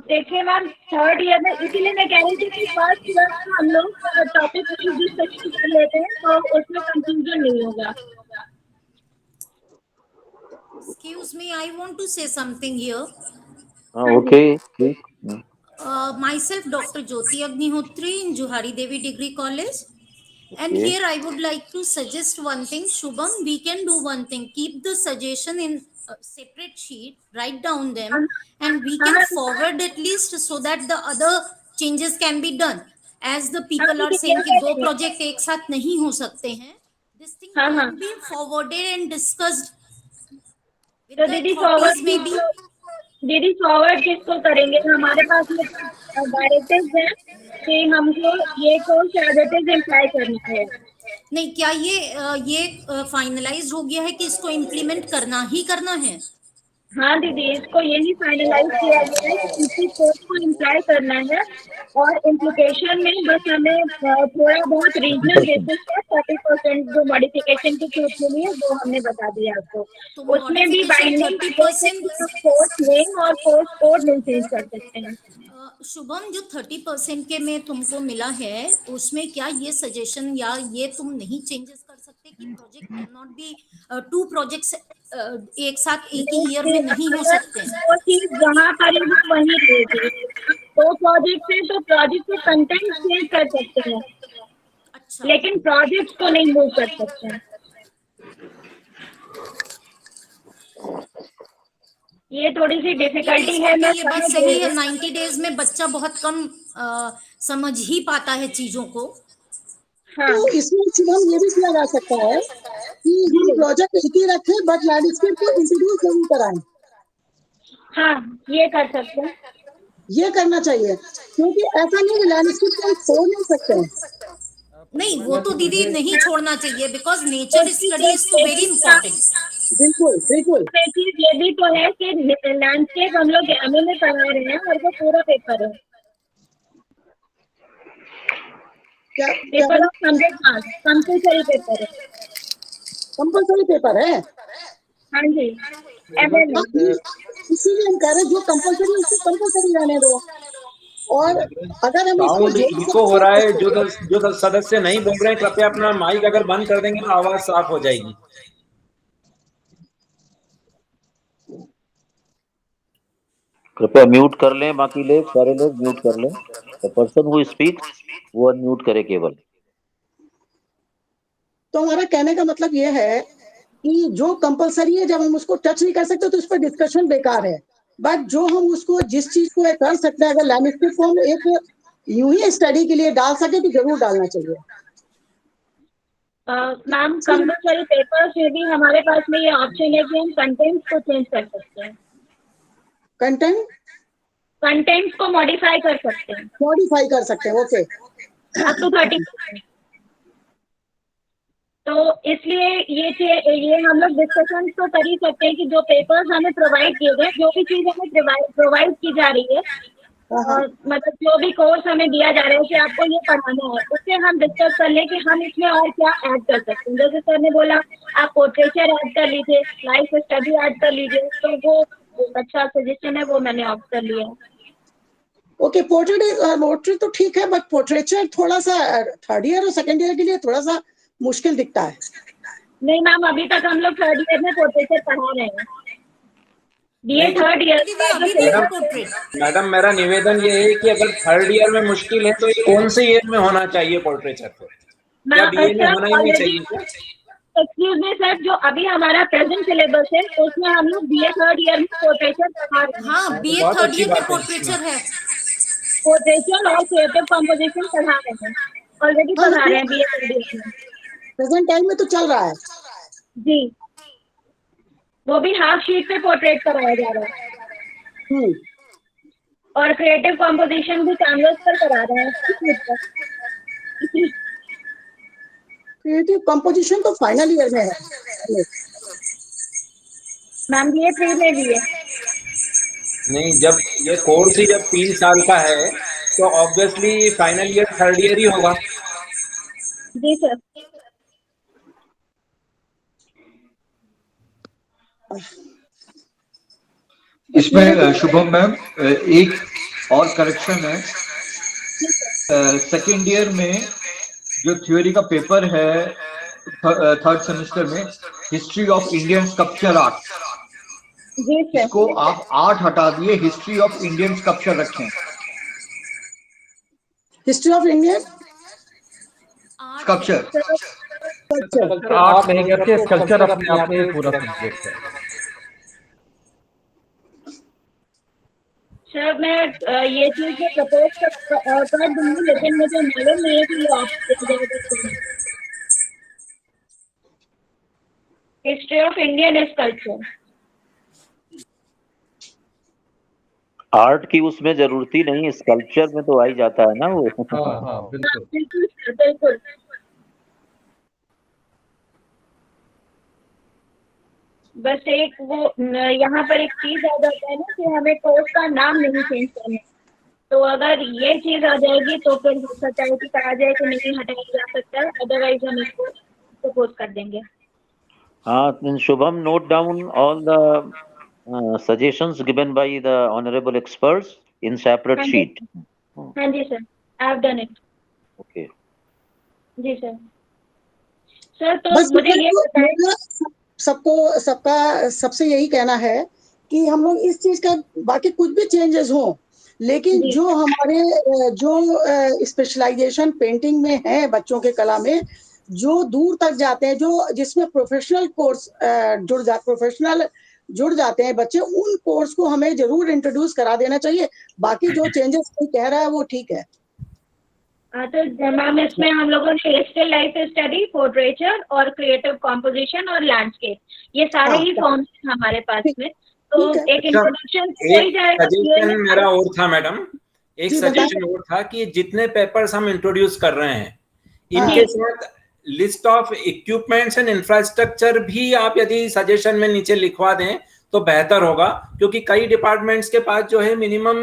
[SPEAKER 6] देखिए मैम, थर्ड ईयर में इसीलिए मैं कह रही थी कि फर्स्ट ईयर में हम लोग टॉपिक डिस्कशन कर लेते हैं तो उसमें कंफ्यूजन नहीं होगा।
[SPEAKER 5] Excuse me, I want to say something here.
[SPEAKER 3] Okay.
[SPEAKER 5] Myself, Dr. Jyoti Agnihotri in Johari Devi Degree College. And here I would like to suggest one thing, Shubham, we can do one thing, keep the suggestion in a separate sheet, write down them, and we can forward at least so that the other changes can be done. As the people are saying कि 2 project एक साथ नहीं हो सकते हैं, this thing can be forwarded and discussed.
[SPEAKER 6] तो दीदी forward किसको करेंगे? हमारे पास में डायरेक्टिव्स हैं कि हमको ये course as it is imply करना है।
[SPEAKER 5] नहीं, क्या ये फाइनलाइज हो गया है कि इसको इम्प्लीमेंट करना ही करना है?
[SPEAKER 6] हाँ दीदी, इसको यही फाइनलाइज किया गया है कि इसी कोर्स को इम्प्लाई करना है और इम्प्लीकेशन में बस हमें थोड़ा बहुत रीजनल बेसिस पर 30% जो मॉडिफिकेशन की छूट मिली है वो हमने बता दिया आपको।
[SPEAKER 5] तो
[SPEAKER 6] उसमें भी बाइंडिंग
[SPEAKER 5] 30%
[SPEAKER 6] कोर्स नेम और कोर्स कोड नहीं चेंज कर सकते हैं।
[SPEAKER 5] शुभम, जो 30% के में तुमको मिला है उसमें क्या ये सजेशन या ये तुम नहीं चेंजेस कर सकते कि project can not be 2 projects एक साथ एक ही ईयर में नहीं हो सकते हैं?
[SPEAKER 6] वो चीज जहाँ पर है वो वही रहेगी। तो प्रोजेक्ट है तो प्रोजेक्ट के कंटेंट चेंज कर सकते हैं,
[SPEAKER 5] अच्छा,
[SPEAKER 6] लेकिन प्रोजेक्ट को नहीं मूव कर सकते हैं। ये थोड़ी सी डिफिकल्टी है। मैं
[SPEAKER 5] ये बात सही है, 90 डेज में बच्चा बहुत कम समझ ही पाता है चीजों को।
[SPEAKER 6] हाँ।
[SPEAKER 8] तो इसमें शुभम ये भी किया जा सकता है कि हम प्रोजेक्ट एक ही रखें बट लैंडस्केप को इंट्रोड्यूस जरूर कराएं।
[SPEAKER 6] हाँ, ये कर सकते हैं।
[SPEAKER 8] ये करना चाहिए, क्योंकि ऐसा नहीं कि लैंडस्केप को छोड़ नहीं सकते हैं।
[SPEAKER 5] नहीं, वो तो दीदी नहीं छोड़ना चाहिए, बिकॉज नेचर स्टडी इज तो वेरी इंपॉर्टेंट।
[SPEAKER 8] बिल्कुल बिल्कुल।
[SPEAKER 6] चीज ये भी तो है कि लैंडस्केप हम लोग एमए में पढ़ा रहे हैं और वो पूरा पेपर है।
[SPEAKER 8] क्या
[SPEAKER 6] paper of 100 marks compulsory paper है।
[SPEAKER 8] कंपल्सरी पेपर है?
[SPEAKER 6] हाँ जी, एमए में।
[SPEAKER 8] इसीलिए हम कह रहे हैं जो कंपल्सरी उसको कंपल्सरी रहने दो। और अगर हम इसको
[SPEAKER 1] साउंड इको हो रहा है, जो सदस्य नहीं बोल रहे हैं कृपया अपना माइक अगर बंद कर देंगे तो आवाज साफ हो जाएगी।
[SPEAKER 3] कृपया म्यूट कर लें, बाकी लोग सारे लोग म्यूट कर लें। द पर्सन हु स्पीक वो अनम्यूट करे केवल।
[SPEAKER 8] तो हमारा कहने का मतलब ये है कि जो कंपलसरी है जब हम उसको टच नहीं कर सकते तो उस पर डिस्कशन बेकार है। बट जो हम उसको जिस चीज को कर सकते हैं, अगर लैंडस्केप को हम एक यूं ही स्टडी के लिए डाल सके तो जरूर डालना चाहिए।
[SPEAKER 6] मैम, कंपल्सरी पेपर्स में भी हमारे पास में ये ऑप्शन है कि हम कंटेंट्स को चेंज कर सकते हैं। कंटेंट्स को मॉडिफाई कर सकते हैं।
[SPEAKER 8] मॉडिफाई कर सकते हैं, ओके।
[SPEAKER 6] Up to 30%। तो इसलिए ये हम लोग डिस्कशन तो कर ही सकते हैं कि जो पेपर्स हमें प्रोवाइड किए गए, जो भी चीज हमें प्रोवाइड की जा रही है, और मतलब जो भी कोर्स हमें दिया जा रहा है कि आपको ये पढ़ाना है, उससे हम डिस्कस कर लें कि हम इसमें और क्या ऐड कर सकते हैं। जैसे सर ने बोला आप पोर्ट्रेचर ऐड कर लीजिए, लाइफ स्टडी ऐड कर लीजिए, तो वो अच्छा सजेशन है, वो मैंने ऑप्ट कर लिया है।
[SPEAKER 8] ओके, पोर्ट्रेट तो ठीक है, बट पोर्ट्रेचर थोड़ा सा थर्ड ईयर और सेकंड ईयर के लिए थोड़ा सा मुश्किल दिखता है।
[SPEAKER 6] नहीं मैम, अभी तक हम लोग थर्ड ईयर में पोर्ट्रेचर पढ़ा रहे हैं। ये थर्ड ईयर।
[SPEAKER 1] मैडम, मेरा निवेदन ये है कि अगर थर्ड ईयर में मुश्किल है तो ये कौन से ईयर में होना चाहिए पोर्ट्रेचर? क्या बीए में होना ही नहीं चाहिए?
[SPEAKER 6] एक्सक्यूज मी सर, जो अभी हमारा प्रेजेंट सिलेबस है उसमें हम लोग बीए थर्ड ईयर में पोर्ट्रेचर पढ़ा रहे हैं।
[SPEAKER 5] हाँ, बीए थर्ड ईयर में पोर्ट्रेचर है।
[SPEAKER 6] पोर्ट्रेचर और क्रिएटिव कंपोजिशन पढ़ा रहे हैं, ऑलरेडी पढ़ा रहे हैं बीए थर्ड ईयर में।
[SPEAKER 8] प्रेजेंट टाइम में तो चल रहा है
[SPEAKER 6] जी, वो भी हाफ शीट पे पोर्ट्रेट कराया जा रहा है। और क्रिएटिव कंपोजिशन भी कैनवस पर करा रहे हैं।
[SPEAKER 8] क्रिएटिव कंपोजिशन तो फाइनल ईयर में है
[SPEAKER 6] मैम, बीए 3 में भी है।
[SPEAKER 1] नहीं, जब ये कोर्स ही जब 3 साल का है तो obviously final year third year ही होगा।
[SPEAKER 6] जी सर।
[SPEAKER 2] इसमें शुभम मैम एक और करेक्शन है। सेकेंड ईयर में जो थ्योरी का पेपर है थर्ड सेमेस्टर में, history of Indian sculpture art, इसको आप आर्ट हटा दिए, हिस्ट्री ऑफ इंडियन स्कल्पचर रखें।
[SPEAKER 8] History of Indian
[SPEAKER 2] sculpture
[SPEAKER 4] art नहीं करके स्कल्पचर अपने आप में पूरा सब्जेक्ट है।
[SPEAKER 6] सर, मैं ये चीज प्रपोज कर दूंगी, लेकिन मुझे मालूम नहीं है कि ये option history of Indian sculpture.
[SPEAKER 3] Art की उसमें जरूरत ही नहीं, स्कल्पचर में तो आ ही जाता है ना वो।
[SPEAKER 4] हाँ, बिल्कुल
[SPEAKER 6] बिल्कुल। बस एक वो यहाँ पर एक चीज आ जाता है ना कि हमें कोर्स का नाम नहीं चेंज करना, तो अगर ये चीज आ जाएगी तो फिर हो सकता है कि कहा जाए कि नहीं हटाया जा सकता है, अदरवाइज हम इसको प्रपोज कर देंगे।
[SPEAKER 3] हाँ, Shubham, note down all the suggestions given by the honorable experts in separate sheet.
[SPEAKER 6] हाँ जी sir, I have done it.
[SPEAKER 3] Okay.
[SPEAKER 6] जी सर। सर तो
[SPEAKER 8] बस
[SPEAKER 6] मुझे ये बताइए,
[SPEAKER 8] सबका सबसे यही कहना है कि हम लोग इस चीज का बाकी कुछ भी चेंजेस हो, लेकिन जो हमारे जो स्पेशलाइजेशन पेंटिंग में है बच्चों के कला में, जो दूर तक जाते हैं, जो जिसमें प्रोफेशनल कोर्स प्रोफेशनल जुड़ जाते हैं बच्चे, उन कोर्स को हमें जरूर इंट्रोड्यूस करा देना चाहिए। बाकी जो चेंजेस कोई कह रहा है वो ठीक है।
[SPEAKER 6] तो मैम इसमें हम लोगों ने स्टिल लाइफ स्टडी, पोर्ट्रेचर और क्रिएटिव कॉम्पोजिशन और लैंडस्केप, ये सारे ही फॉर्म्स हमारे पास में, तो एक इंट्रोडक्शन
[SPEAKER 1] सजेशन मेरा और था मैडम, एक सजेशन और था कि जितने पेपर्स हम इंट्रोड्यूस कर रहे हैं इनके साथ list of equipments and infrastructure भी आप यदि सजेशन में नीचे लिखवा दें तो बेहतर होगा, क्योंकि कई डिपार्टमेंट्स के पास जो है मिनिमम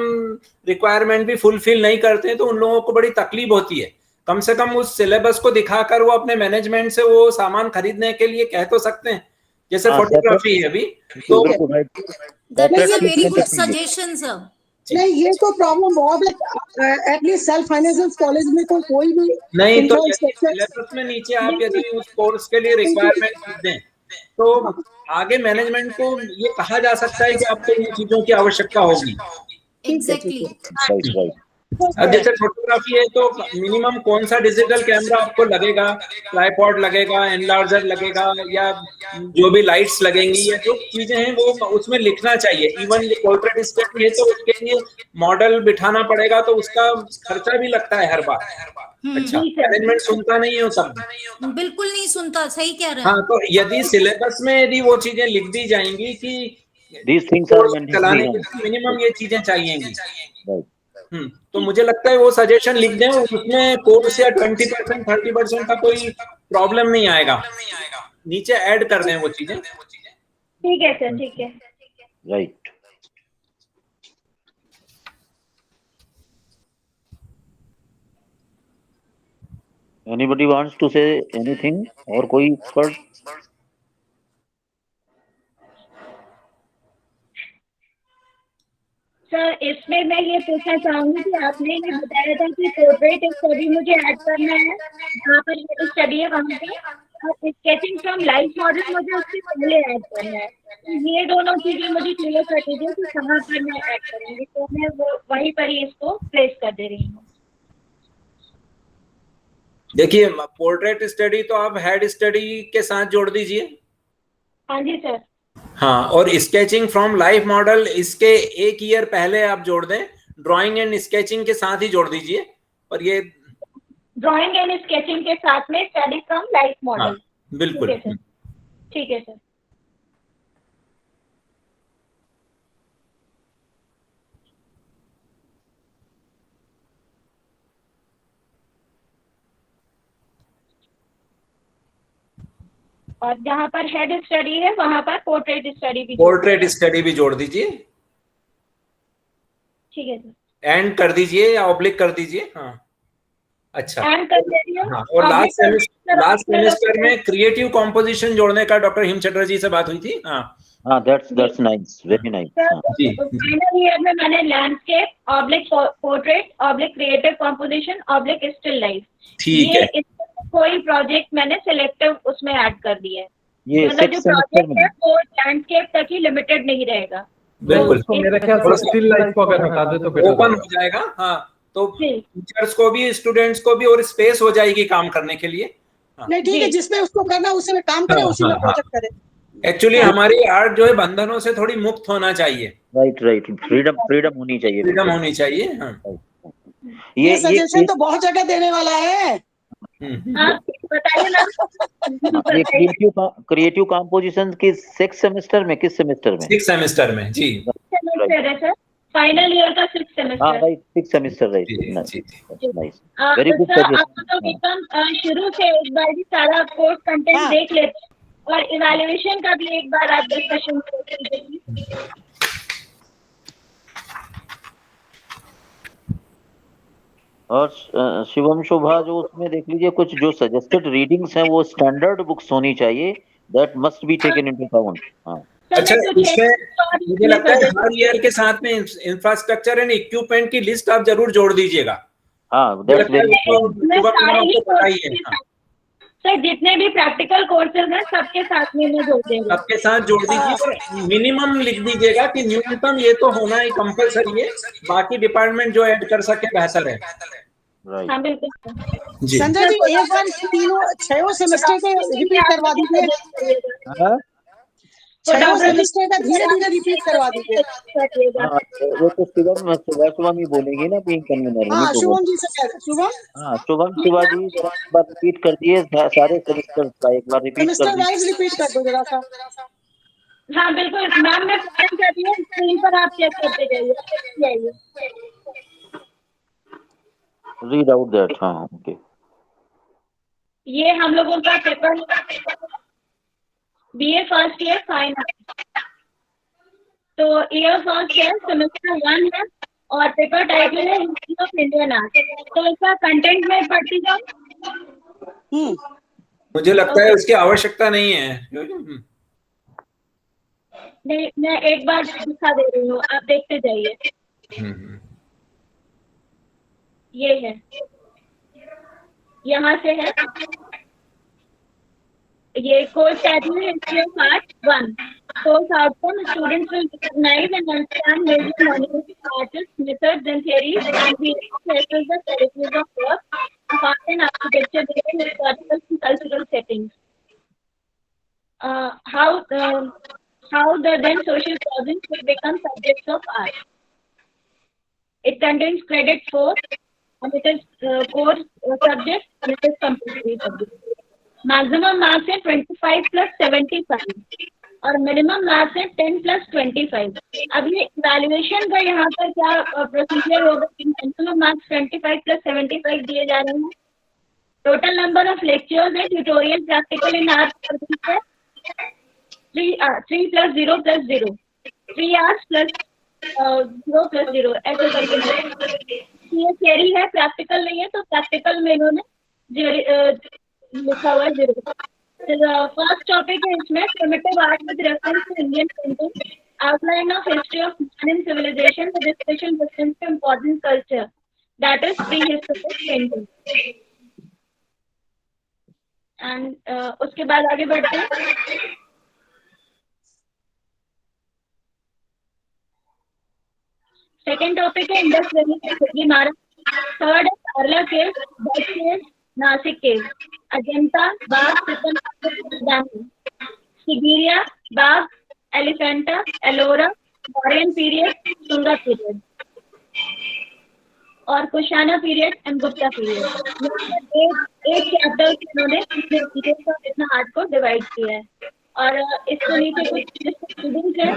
[SPEAKER 1] रिक्वायरमेंट भी फुलफिल नहीं करते हैं, तो उन लोगों को बड़ी तकलीफ होती है। कम से कम उस सिलेबस को दिखाकर वो अपने मैनेजमेंट से वो सामान खरीदने के लिए कह तो सकते हैं, जैसे फोटोग्राफी है अभी तो
[SPEAKER 5] वेरी गुड सजेशन सर।
[SPEAKER 8] नहीं, ये तो प्रॉब्लम बहुत है, एटलीस्ट सेल्फ फाइनेंस कॉलेज में तो कोई भी
[SPEAKER 1] नहीं, तो सिलेबस में नीचे आप यदि उस कोर्स के लिए रिक्वायरमेंट दें तो आगे मैनेजमेंट को ये कहा जा सकता है कि आपको इन चीजों की आवश्यकता होगी।
[SPEAKER 5] एग्जैक्टली।
[SPEAKER 1] अब जैसे फोटोग्राफी है तो मिनिमम कौन सा डिजिटल कैमरा आपको लगेगा, ट्राइपॉड लगेगा, एनलार्जर लगेगा, या जो भी लाइट्स लगेंगी, या जो चीजें हैं वो उसमें लिखना चाहिए। इवन पोर्ट्रेट स्टडी है तो उसके लिए मॉडल बिठाना पड़ेगा, तो उसका खर्चा भी लगता है हर बार। अच्छा, मैनेजमेंट सुनता नहीं है सब,
[SPEAKER 5] बिल्कुल नहीं सुनता, सही कह रहे हैं।
[SPEAKER 1] हाँ, तो यदि सिलेबस में यदि वो चीजें लिख दी जाएंगी कि चलाने के लिए मिनिमम ये चीजें चाहिएंगी, तो मुझे लगता है वो सजेशन लिख दें, उसमें कोर्स या 20% 30% का कोई प्रॉब्लम नहीं आएगा, नीचे ऐड कर दें वो चीजें।
[SPEAKER 6] ठीक है सर, ठीक है,
[SPEAKER 3] right. Anybody wants to say anything? और कोई expert?
[SPEAKER 6] सर इसमें मैं ये पूछना चाहूंगी कि आपने ये बताया था कि पोर्ट्रेट स्टडी मुझे ऐड करना है, जहाँ पर स्टडी है वहाँ पे, और स्केचिंग फ्रॉम लाइफ मॉडल मुझे उससे पहले ऐड करना है। तो ये दोनों चीजें मुझे क्लियर कर दीजिए कि कहाँ पर मैं ऐड करूँगी, तो मैं वो वहीं पर ही इसको प्लेस कर दे रही हूँ।
[SPEAKER 1] देखिए, पोर्ट्रेट स्टडी तो आप हेड स्टडी के साथ जोड़ दीजिए।
[SPEAKER 6] हाँ जी सर।
[SPEAKER 1] हाँ, और स्केचिंग फ्रॉम लाइफ मॉडल इसके एक ईयर पहले आप जोड़ दें, ड्राइंग एंड स्केचिंग के साथ ही जोड़ दीजिए। और ये
[SPEAKER 6] ड्राइंग एंड स्केचिंग के साथ में स्टडी फ्रॉम लाइफ मॉडल।
[SPEAKER 1] बिल्कुल
[SPEAKER 6] ठीक है सर। और जहाँ पर हेड स्टडी है वहाँ पर पोर्ट्रेट स्टडी भी जोड़ दीजिए। ठीक है सर।
[SPEAKER 1] एंड कर दीजिए या ऑब्लिक कर दीजिए। हाँ, अच्छा,
[SPEAKER 6] एंड कर दे रही हूँ।
[SPEAKER 1] हाँ, और लास्ट सेमेस्टर में क्रिएटिव कॉम्पोजिशन जोड़ने का डॉक्टर हिम चटर्जी से बात हुई थी। हाँ
[SPEAKER 3] हाँ, that's nice, very nice।
[SPEAKER 6] Final year में मैंने landscape, oblique portrait, oblique creative composition, oblique still life,
[SPEAKER 1] ठीक है,
[SPEAKER 6] कोई प्रोजेक्ट मैंने सिलेक्टिव उसमें ऐड कर दिया है।
[SPEAKER 3] ये
[SPEAKER 6] जो प्रोजेक्ट है वो लैंडस्केप तक ही लिमिटेड नहीं रहेगा।
[SPEAKER 1] बिल्कुल,
[SPEAKER 4] तो मेरे ख्याल से स्टिल लाइफ को अगर हटा दे तो
[SPEAKER 1] ओपन हो जाएगा। हाँ, तो टीचर्स को भी, स्टूडेंट्स को भी और स्पेस हो जाएगी काम करने के लिए।
[SPEAKER 8] नहीं, ठीक है, जिसमें उसको करना उसी में काम करे, उसी में प्रोजेक्ट करे।
[SPEAKER 1] एक्चुअली हमारी आर्ट जो है बंधनों से थोड़ी मुक्त होना चाहिए।
[SPEAKER 3] राइट, फ्रीडम होनी चाहिए,
[SPEAKER 1] फ्रीडम होनी चाहिए। हाँ,
[SPEAKER 8] ये सजेशन तो बहुत जगह देने वाला है।
[SPEAKER 6] बताइए ना।
[SPEAKER 3] क्रिएटिव कॉम्पोजिशन की 6 सेमेस्टर में, किस सेमेस्टर में?
[SPEAKER 1] 6 सेमेस्टर में जी।
[SPEAKER 6] सेमेस्टर है सर, फाइनल ईयर का 6 सेमेस्टर।
[SPEAKER 3] हाँ right, 6 semester, right, nice, very good
[SPEAKER 6] suggestion. आप तो एकदम शुरू से एक बार भी सारा कोर्स कंटेंट देख लेते हैं और इवैल्यूएशन का भी एक बार आप डिस्कशन करेंगे।
[SPEAKER 3] और शिवम शोभा, जो उसमें देख लीजिए कुछ जो सजेस्टेड रीडिंग्स हैं वो स्टैंडर्ड बुक्स होनी चाहिए, that must be taken into account. हाँ,
[SPEAKER 1] अच्छा, इसमें मुझे लगता है हर ईयर के साथ में इंफ्रास्ट्रक्चर एंड इक्विपमेंट की लिस्ट आप जरूर जोड़ दीजिएगा।
[SPEAKER 3] हाँ, दैट्स वेरी
[SPEAKER 6] सर, जितने भी प्रैक्टिकल कोर्सेज हैं सबके साथ में जोड़ देंगे,
[SPEAKER 1] सबके साथ जोड़ दीजिए और मिनिमम लिख दीजिएगा कि न्यूनतम ये तो होना ही कंपलसरी है, बाकी डिपार्टमेंट जो ऐड कर सके बेहतर है।
[SPEAKER 6] हाँ बिल्कुल
[SPEAKER 8] संजय जी, एक बार तीनों 6 सेमेस्टर के रिपीट करवा दीजिए, 6 सेमेस्टर का धीरे धीरे रिपीट करवा दीजिए।
[SPEAKER 3] वो तो शुभम ही बोलेंगे ना, बीइंग कन्वीनर।
[SPEAKER 8] हाँ, शुभम जी से शुभम।
[SPEAKER 3] हाँ, शुभम शिवाजी एक बार रिपीट कर दिए सारे सेमेस्टर का, एक बार रिपीट कर दिए,
[SPEAKER 8] वाइज रिपीट कर दो जरा सा।
[SPEAKER 6] हाँ बिल्कुल मैम, मैं प्लान कर रही हूँ, स्क्रीन पर आप चेक करते जाइए।
[SPEAKER 3] Read out that. हाँ, ओके।
[SPEAKER 6] ये हम लोगों का paper BA first year final, तो ईयर फर्स्ट है, सेमेस्टर 1 है और पेपर टाइटल है हिस्ट्री ऑफ इंडियन आर्ट। तो इसका कंटेंट में पढ़ती जाऊँ?
[SPEAKER 1] मुझे लगता है उसकी आवश्यकता नहीं है।
[SPEAKER 6] नहीं, मैं एक बार दिखा दे रही हूँ, आप देखते जाइए। ये है, यहाँ से है ये कोर्स टाइटल है history of art 1। Course outcome: students will recognize and understand major monuments, artists, methods and theories, and be able to assess the qualities of work of art and architecture within historical and cultural settings. How the then social problems will become subjects of art. It contains credit for, and it is core subject, and it is compulsory subject. Maximum marks है 25 plus 75 और minimum marks है 10 plus 25। अब ये evaluation का यहाँ पर क्या procedure होगा? मैक्सिमम मार्क्स 25 plus 75 दिए जा रहे हैं। टोटल नंबर ऑफ लेक्चर्स है, ट्यूटोरियल, प्रैक्टिकल इन आर्ट है 3 plus 0 plus 0, 3 hours plus 0 plus 0 ऐसे करके। ये थियरी है, प्रैक्टिकल नहीं है, तो प्रैक्टिकल में इन्होंने लिखा हुआ है 0। फर्स्ट टॉपिक है इसमें primitive art with reference to Indian painting, outline of history of Indian civilization with special reference to important culture, that is prehistoric painting. And उसके बाद आगे बढ़ते हैं। सेकेंड टॉपिक है इंडस वैली इमारत। Third है Sarla cave, Dutch cave, Nashik cave, Ajanta, Bagh, Sigiriya, Bagh, Elephanta, Ellora, Mauryan period, Sunga period और Kushana period and Gupta period. एक चैप्टर इन्होंने इतना आर्ट को डिवाइड किया है और इसके नीचे कुछ रीडिंग्स है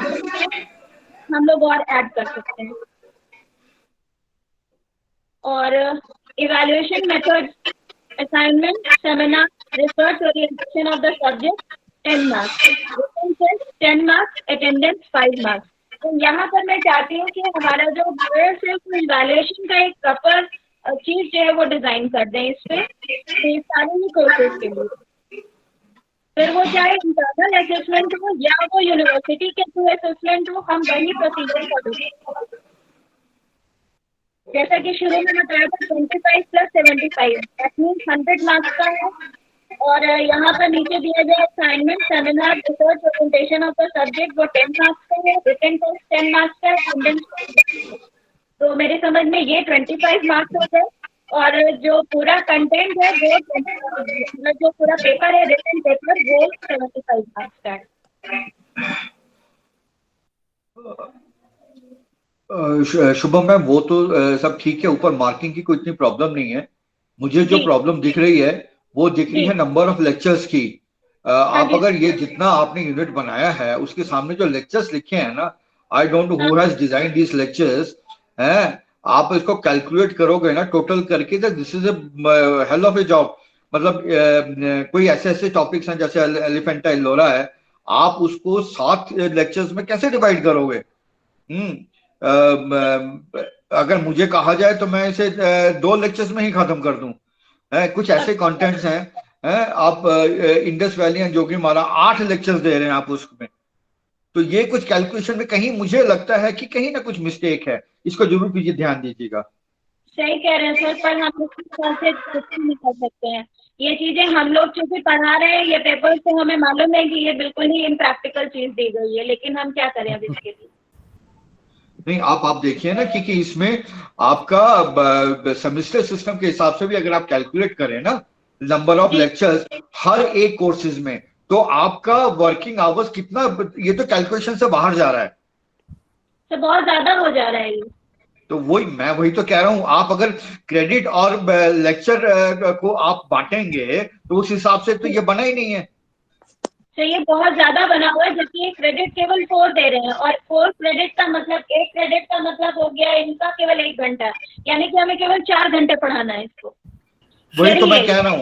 [SPEAKER 6] हम लोग और ऐड कर सकते हैं। और evaluation method: assignment, seminar, research orientation of the subject 10 marks, written test 10 marks, attendance 5 marks। तो यहाँ पर मैं चाहती हूँ कि हमारा जो कोर्स है वो इवैल्यूएशन का एक प्रॉपर चीज जो है वो डिजाइन कर दें इस पे सारे ही कोर्सेज के लिए। फिर वो चाहे इंटरनल असेसमेंट हो या वो यूनिवर्सिटी के थ्रू असेसमेंट हो, हम वही प्रोसीजर करेंगे। जैसा कि शुरू में बताया था 25 plus 75 दैट मीन्स 100 मार्क्स का है। और यहाँ पर नीचे दिया जाए assignment, seminar, research orientation of the subject, वो 10 मार्क्स का है, रिटन टेस्ट 10 मार्क्स का है, अटेंडेंस। तो मेरे समझ में ये 25 मार्क्स होते हैं और जो पूरा कंटेंट है वो मतलब जो पूरा पेपर है रिटन पेपर वो 75 मार्क्स का है।
[SPEAKER 2] शुभम मैम, वो तो सब ठीक है, ऊपर मार्किंग की कोई इतनी प्रॉब्लम नहीं है। मुझे जो प्रॉब्लम दिख रही है वो दिख रही है नंबर ऑफ लेक्चर्स की। आप अगर ये जितना आपने यूनिट बनाया है उसके सामने जो लेक्चर्स लिखे हैं ना, I don't know who has design this lectures, हैं आप इसको कैलकुलेट करोगे ना टोटल करके, तो this is a hell of A job. मतलब कोई ऐसे टॉपिक्स हैं जैसे एलिफेंटा इल्लोरा है, आप उसको 7 लेक्चर्स में कैसे डिवाइड करोगे? अगर मुझे कहा जाए तो मैं इसे 2 लेक्चर्स में ही खत्म कर दूं। कुछ ऐसे कंटेंट्स हैं, आप Indus Valley and Jogimara 8 lectures दे रहे हैं आप उसमें। तो ये कुछ कैलकुलेशन में कहीं मुझे लगता है कि कहीं ना कुछ मिस्टेक है, इसको जरूर कीजिए, ध्यान दीजिएगा।
[SPEAKER 6] सही कह रहे हैं सर, पर हम लोग नहीं कर सकते हैं ये चीजें। हम लोग चूंकि पढ़ा रहे हैं, ये पेपर से हमें मालूम है कि ये बिल्कुल ही इम्प्रैक्टिकल चीज दी गई है, लेकिन हम क्या करें अब इसके लिए।
[SPEAKER 2] नहीं, आप देखिए ना कि इसमें आपका सेमेस्टर सिस्टम के हिसाब से भी अगर आप कैलकुलेट करें ना नंबर ऑफ लेक्चर्स हर एक कोर्सेज में, तो आपका वर्किंग आवर्स कितना, ये तो कैलकुलेशन से बाहर जा रहा है,
[SPEAKER 6] तो बहुत ज्यादा हो जा रहा है ये।
[SPEAKER 2] तो वही तो कह रहा हूं, आप अगर क्रेडिट और लेक्चर को आप बांटेंगे तो उस हिसाब से तो ये बना ही नहीं है।
[SPEAKER 6] तो ये बहुत ज्यादा बना हुआ है, जबकि क्रेडिट केवल 4 दे रहे हैं, और 4 क्रेडिट का मतलब 1 क्रेडिट का मतलब हो गया इनका केवल 1 घंटा, यानी कि हमें केवल 4 घंटे पढ़ाना है इसको।
[SPEAKER 2] वही तो मैं कह रहा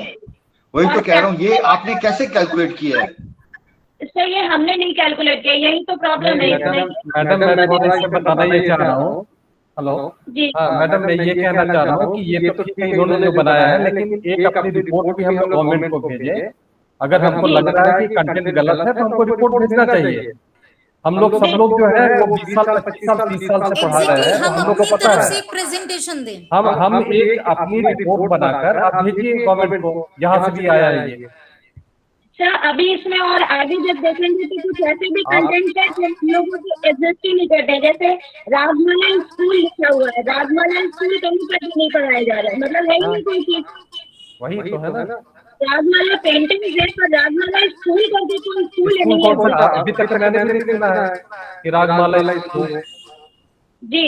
[SPEAKER 2] हूँ, ये आपने कैसे कैलकुलेट किया है?
[SPEAKER 6] इससे ये हमने नहीं कैलकुलेट किया, यही तो प्रॉब्लम है।
[SPEAKER 4] मैडम मैं बताना ये चाह रहा हूँ, हेलो
[SPEAKER 6] जी
[SPEAKER 4] मैडम, मैं ये कहना चाह रहा हूँ कि ये तो ठीक है इन्होंने जो बनाया है, लेकिन एक अपनी रिपोर्ट भी हम लोग गवर्नमेंट को भेजे। अगर हमको लग रहा है कि कंटेंट गलत है तो हमको रिपोर्ट भेजना चाहिए। हम लोग सब लोग जो है वो 20 साल 25 साल 30 साल से पढ़ा रहे हैं, हम लोग को पता है।
[SPEAKER 5] प्रेजेंटेशन दें,
[SPEAKER 4] हम एक अपनी रिपोर्ट बनाकर आप भेजिए गवर्नमेंट को, जहाँ से भी आया है ये।
[SPEAKER 6] अच्छा, अभी इसमें और आगे जब देखेंगे तो कुछ ऐसे भी कंटेंट है जो हम लोगों को एग्जिस्ट ही नहीं करते, जैसे राजमाला स्कूल लिखा हुआ है, राजमाला स्कूल कहीं पर भी नहीं पढ़ाया जा रहा है, मतलब है ही नहीं कोई चीज।
[SPEAKER 4] वही तो है ना,
[SPEAKER 6] राजमाला पेंटिंग है पर राजमाला स्कूल करके कोई स्कूल नहीं है।
[SPEAKER 4] अभी तक मैंने भी नहीं सुना है कि राजमाला स्कूल।
[SPEAKER 6] जी,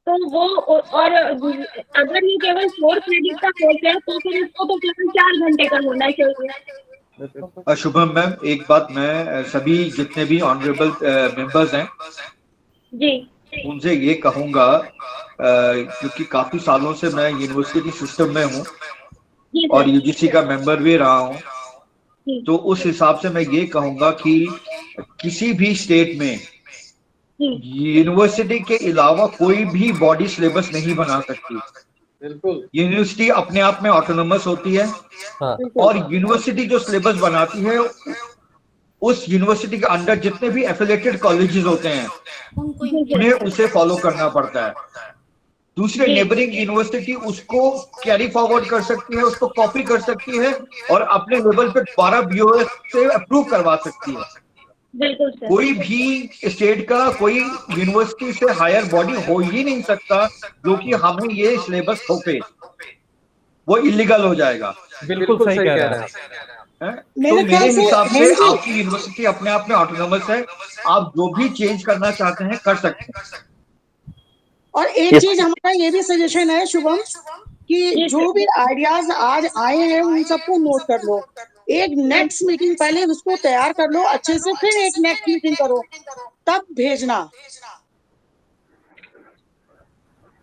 [SPEAKER 6] तो वो, और अगर ये केवल 4 क्रेडिट का कोर्स है तो फिर इसको तो केवल 4 घंटे का होना चाहिए।
[SPEAKER 2] शुभम मैम, एक बात मैं सभी जितने भी ऑनरेबल मेंबर्स हैं
[SPEAKER 6] जी
[SPEAKER 2] उनसे ये कहूंगा, क्योंकि काफी सालों से मैं यूनिवर्सिटी सिस्टम में हूँ और यूजीसी का मेंबर भी रहा हूँ, तो उस हिसाब से मैं ये कहूंगा कि किसी भी स्टेट में यूनिवर्सिटी के अलावा कोई भी बॉडी सिलेबस नहीं बना सकती।
[SPEAKER 4] बिल्कुल,
[SPEAKER 2] यूनिवर्सिटी अपने आप में ऑटोनोमस होती है। हाँ। और यूनिवर्सिटी जो सिलेबस बनाती है उस यूनिवर्सिटी के अंडर जितने भी एफिलिएटेड कॉलेजेस होते हैं उन्हें उसे फॉलो करना पड़ता है। दूसरे नेबरिंग यूनिवर्सिटी उसको कैरी फॉरवर्ड कर सकती है, उसको कॉपी कर सकती है और अपने लेवल पे 12 BOS से अप्रूव करवा सकती है।
[SPEAKER 6] बिल्कुल सर।
[SPEAKER 2] कोई भी स्टेट का कोई यूनिवर्सिटी से हायर बॉडी हो ही नहीं सकता जो कि हमें ये सिलेबस थोपे, वो इलीगल हो जाएगा।
[SPEAKER 4] बिल्कुल सही कह रहे हैं।
[SPEAKER 2] तो मेरे हिसाब से आपकी यूनिवर्सिटी अपने आप में ऑटोनोमस है, आप जो भी चेंज करना चाहते हैं कर सकते हैं।
[SPEAKER 8] और एक चीज हमारा ये भी सजेशन है शुभम, कि जो भी आइडियाज आज आए हैं उन सबको नोट कर लो, एक नेक्स्ट मीटिंग पहले उसको तैयार कर लो अच्छे से, फिर एक नेक्स्ट मीटिंग करो, तब भेजना।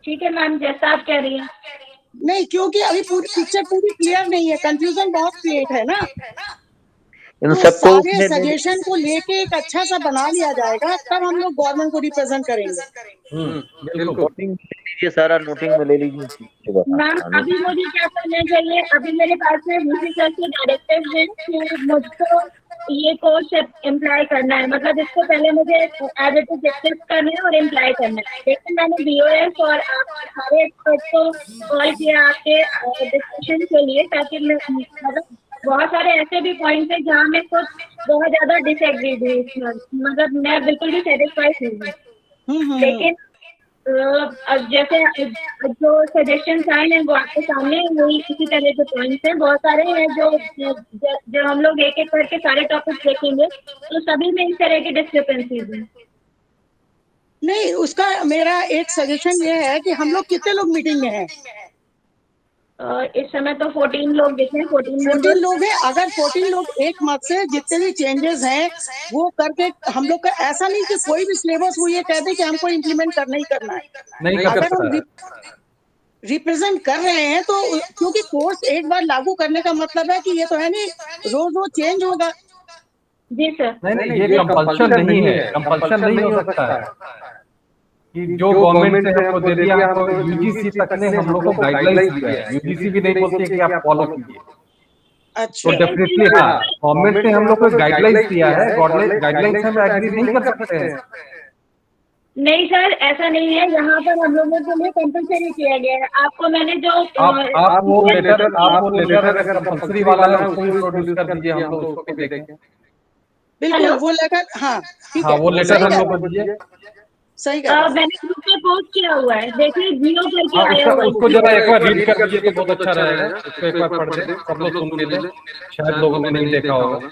[SPEAKER 6] ठीक है मैम, जैसा आप कह रही हैं।
[SPEAKER 8] नहीं, क्योंकि अभी पूरी पिक्चर पूरी क्लियर नहीं है, कंफ्यूजन बहुत क्रिएट है ना, तो सारे सजेशन को लेके एक अच्छा सा बना लिया जाएगा, तब हम लोग गवर्नमेंट को रिप्रेजेंट करेंगे।
[SPEAKER 3] सारा नोटिंग में ले लीजिए
[SPEAKER 6] मैम। अभी मुझे क्या करना चाहिए, अभी मेरे पास में वीसी सर के डायरेक्टिव है कि मुझको ये कोर्स इम्प्लाई करना है, मतलब इसको पहले मुझे एज इट इज डिस्कस करना है और इम्प्लाई करना है। लेकिन मैंने BOS और आप सारे एक्सपर्ट को कॉल किया आपके डिस्कशन के लिए, ताकि मैं मतलब बहुत सारे ऐसे भी पॉइंट्स हैं जहाँ मैं कुछ बहुत ज्यादा डिसएग्रीड हूँ, मतलब मैं बिल्कुल भी सेटिस्फाइड नहीं हूँ। लेकिन जैसे जो सजेशंस आए हैं वो आपके सामने, वही इसी तरह के पॉइंट्स हैं, बहुत सारे हैं जो हम लोग एक एक करके सारे टॉपिक्स देखेंगे तो सभी में इस तरह की डिस्क्रिपेंसीज हैं।
[SPEAKER 8] नहीं, उसका मेरा एक सजेशन ये है कि हम लोग कितने लोग मीटिंग में हैं?
[SPEAKER 6] इस समय तो 14 लोग दिखे,
[SPEAKER 8] 14 लोग हैं। अगर 14 लोग एक मत से जितने भी चेंजेस हैं वो करके, हम लोग का ऐसा नहीं कि कोई भी सिलेबस वो ये कह दे कि हमको इम्प्लीमेंट करना ही करना है।
[SPEAKER 4] नहीं कर सकता।
[SPEAKER 8] रिप्रेजेंट कर रहे हैं, तो क्योंकि कोर्स एक बार लागू करने का मतलब है कि ये तो है नहीं रोज रोज चेंज होगा।
[SPEAKER 6] जी सर।
[SPEAKER 4] नहीं, ये कंपल्शन नहीं है, कंपल्शन नहीं हो सकता है कि जो गवर्नमेंट ने हमको दे दिया, हमको यूजीसी तक ने हम लोग को गाइडलाइंस दिया है, यूजीसी भी नहीं बोलती है कि आप फॉलो कीजिए।
[SPEAKER 8] अच्छा,
[SPEAKER 4] तो डेफिनेटली हाँ, गवर्नमेंट ने हम लोग को गाइडलाइंस दिया है, गाइडलाइंस से हम एग्री नहीं कर सकते हैं।
[SPEAKER 6] नहीं सर, ऐसा नहीं है, यहाँ पर हम लोगों के लिए कंपलसरी किया गया है। आपको मैंने जो
[SPEAKER 4] आप वो लेटर अगर कंपलसरी वाला है उसको भी प्रोड्यूस कर दीजिए, हम लोग उसको भी देखेंगे।
[SPEAKER 8] बिल्कुल वो लेटर, हाँ ठीक है,
[SPEAKER 4] वो लेटर हम लोग को दीजिए।
[SPEAKER 8] सही कहा।
[SPEAKER 6] मैंने ग्रुप पे पोस्ट किया हुआ है, देखिए जियो करके आया हुआ है।
[SPEAKER 4] उसको जरा एक बार रीड कर दीजिए तो बहुत अच्छा रहेगा, उसको एक बार पढ़ दे, सब लोग सुन के ले, शायद लोगों ने नहीं देखा होगा।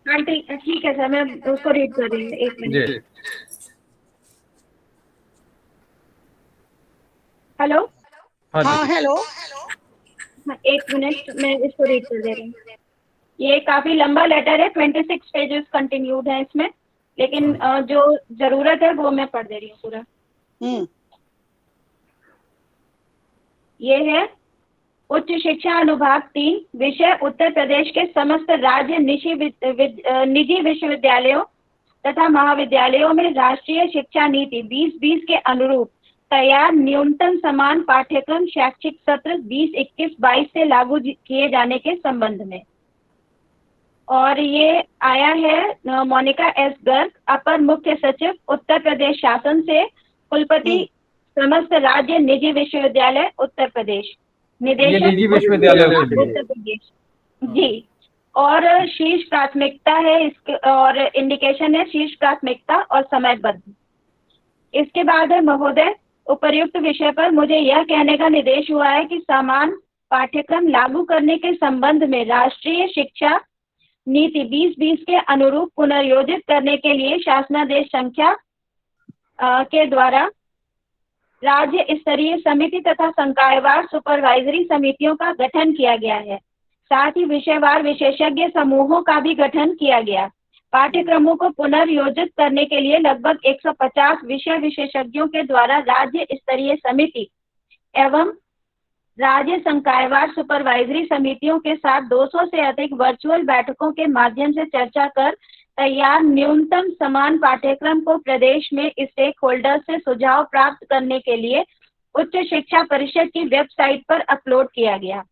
[SPEAKER 6] हाँ ठीक है सर, मैं उसको रीड कर रही हूँ, एक मिनट। हेलो,
[SPEAKER 8] हाँ हेलो,
[SPEAKER 6] एक मिनट, मैं इसको रीड कर दे रही हूँ। ये काफी लंबा लेटर है, 26 पेजेस कंटिन्यूड है इसमें, लेकिन जो जरूरत है वो मैं पढ़ दे रही हूँ पूरा। ये है उच्च शिक्षा अनुभाग 3, विषय उत्तर प्रदेश के समस्त राज्य निजी विश्वविद्यालयों तथा महाविद्यालयों में राष्ट्रीय शिक्षा नीति 2020 के अनुरूप तैयार न्यूनतम समान पाठ्यक्रम शैक्षिक सत्र 2021-22 से लागू किए जाने के संबंध में। और ये आया है मोनिका एस गर्ग, अपर मुख्य सचिव उत्तर प्रदेश शासन से, कुलपति समस्त राज्य निजी विश्वविद्यालय उत्तर प्रदेश, निदेशक
[SPEAKER 4] निजी विश्वविद्यालय
[SPEAKER 6] उत्तर प्रदेश जी। और शीर्ष प्राथमिकता है इसके, और इंडिकेशन है शीर्ष प्राथमिकता और समयबद्ध। इसके बाद है महोदय, उपर्युक्त विषय पर मुझे यह कहने का निर्देश हुआ है कि समान पाठ्यक्रम लागू करने के संबंध में राष्ट्रीय शिक्षा नीति 2020 के अनुरूप पुनर्योजित करने के लिए शासनादेश संख्या के द्वारा राज्य स्तरीय समिति तथा संकायवार सुपरवाइजरी समितियों का गठन किया गया है। साथ ही विषयवार विशेषज्ञ समूहों का भी गठन किया गया। पाठ्यक्रमों को पुनर्योजित करने के लिए लगभग 150 विषय विशेषज्ञों के द्वारा राज्य स्तरीय समिति एवं राज्य संकायवार सुपरवाइजरी समितियों के साथ 200 से अधिक वर्चुअल बैठकों के माध्यम से चर्चा कर तैयार न्यूनतम समान पाठ्यक्रम को प्रदेश में स्टेक होल्डर से सुझाव प्राप्त करने के लिए उच्च शिक्षा परिषद की वेबसाइट पर अपलोड किया गया।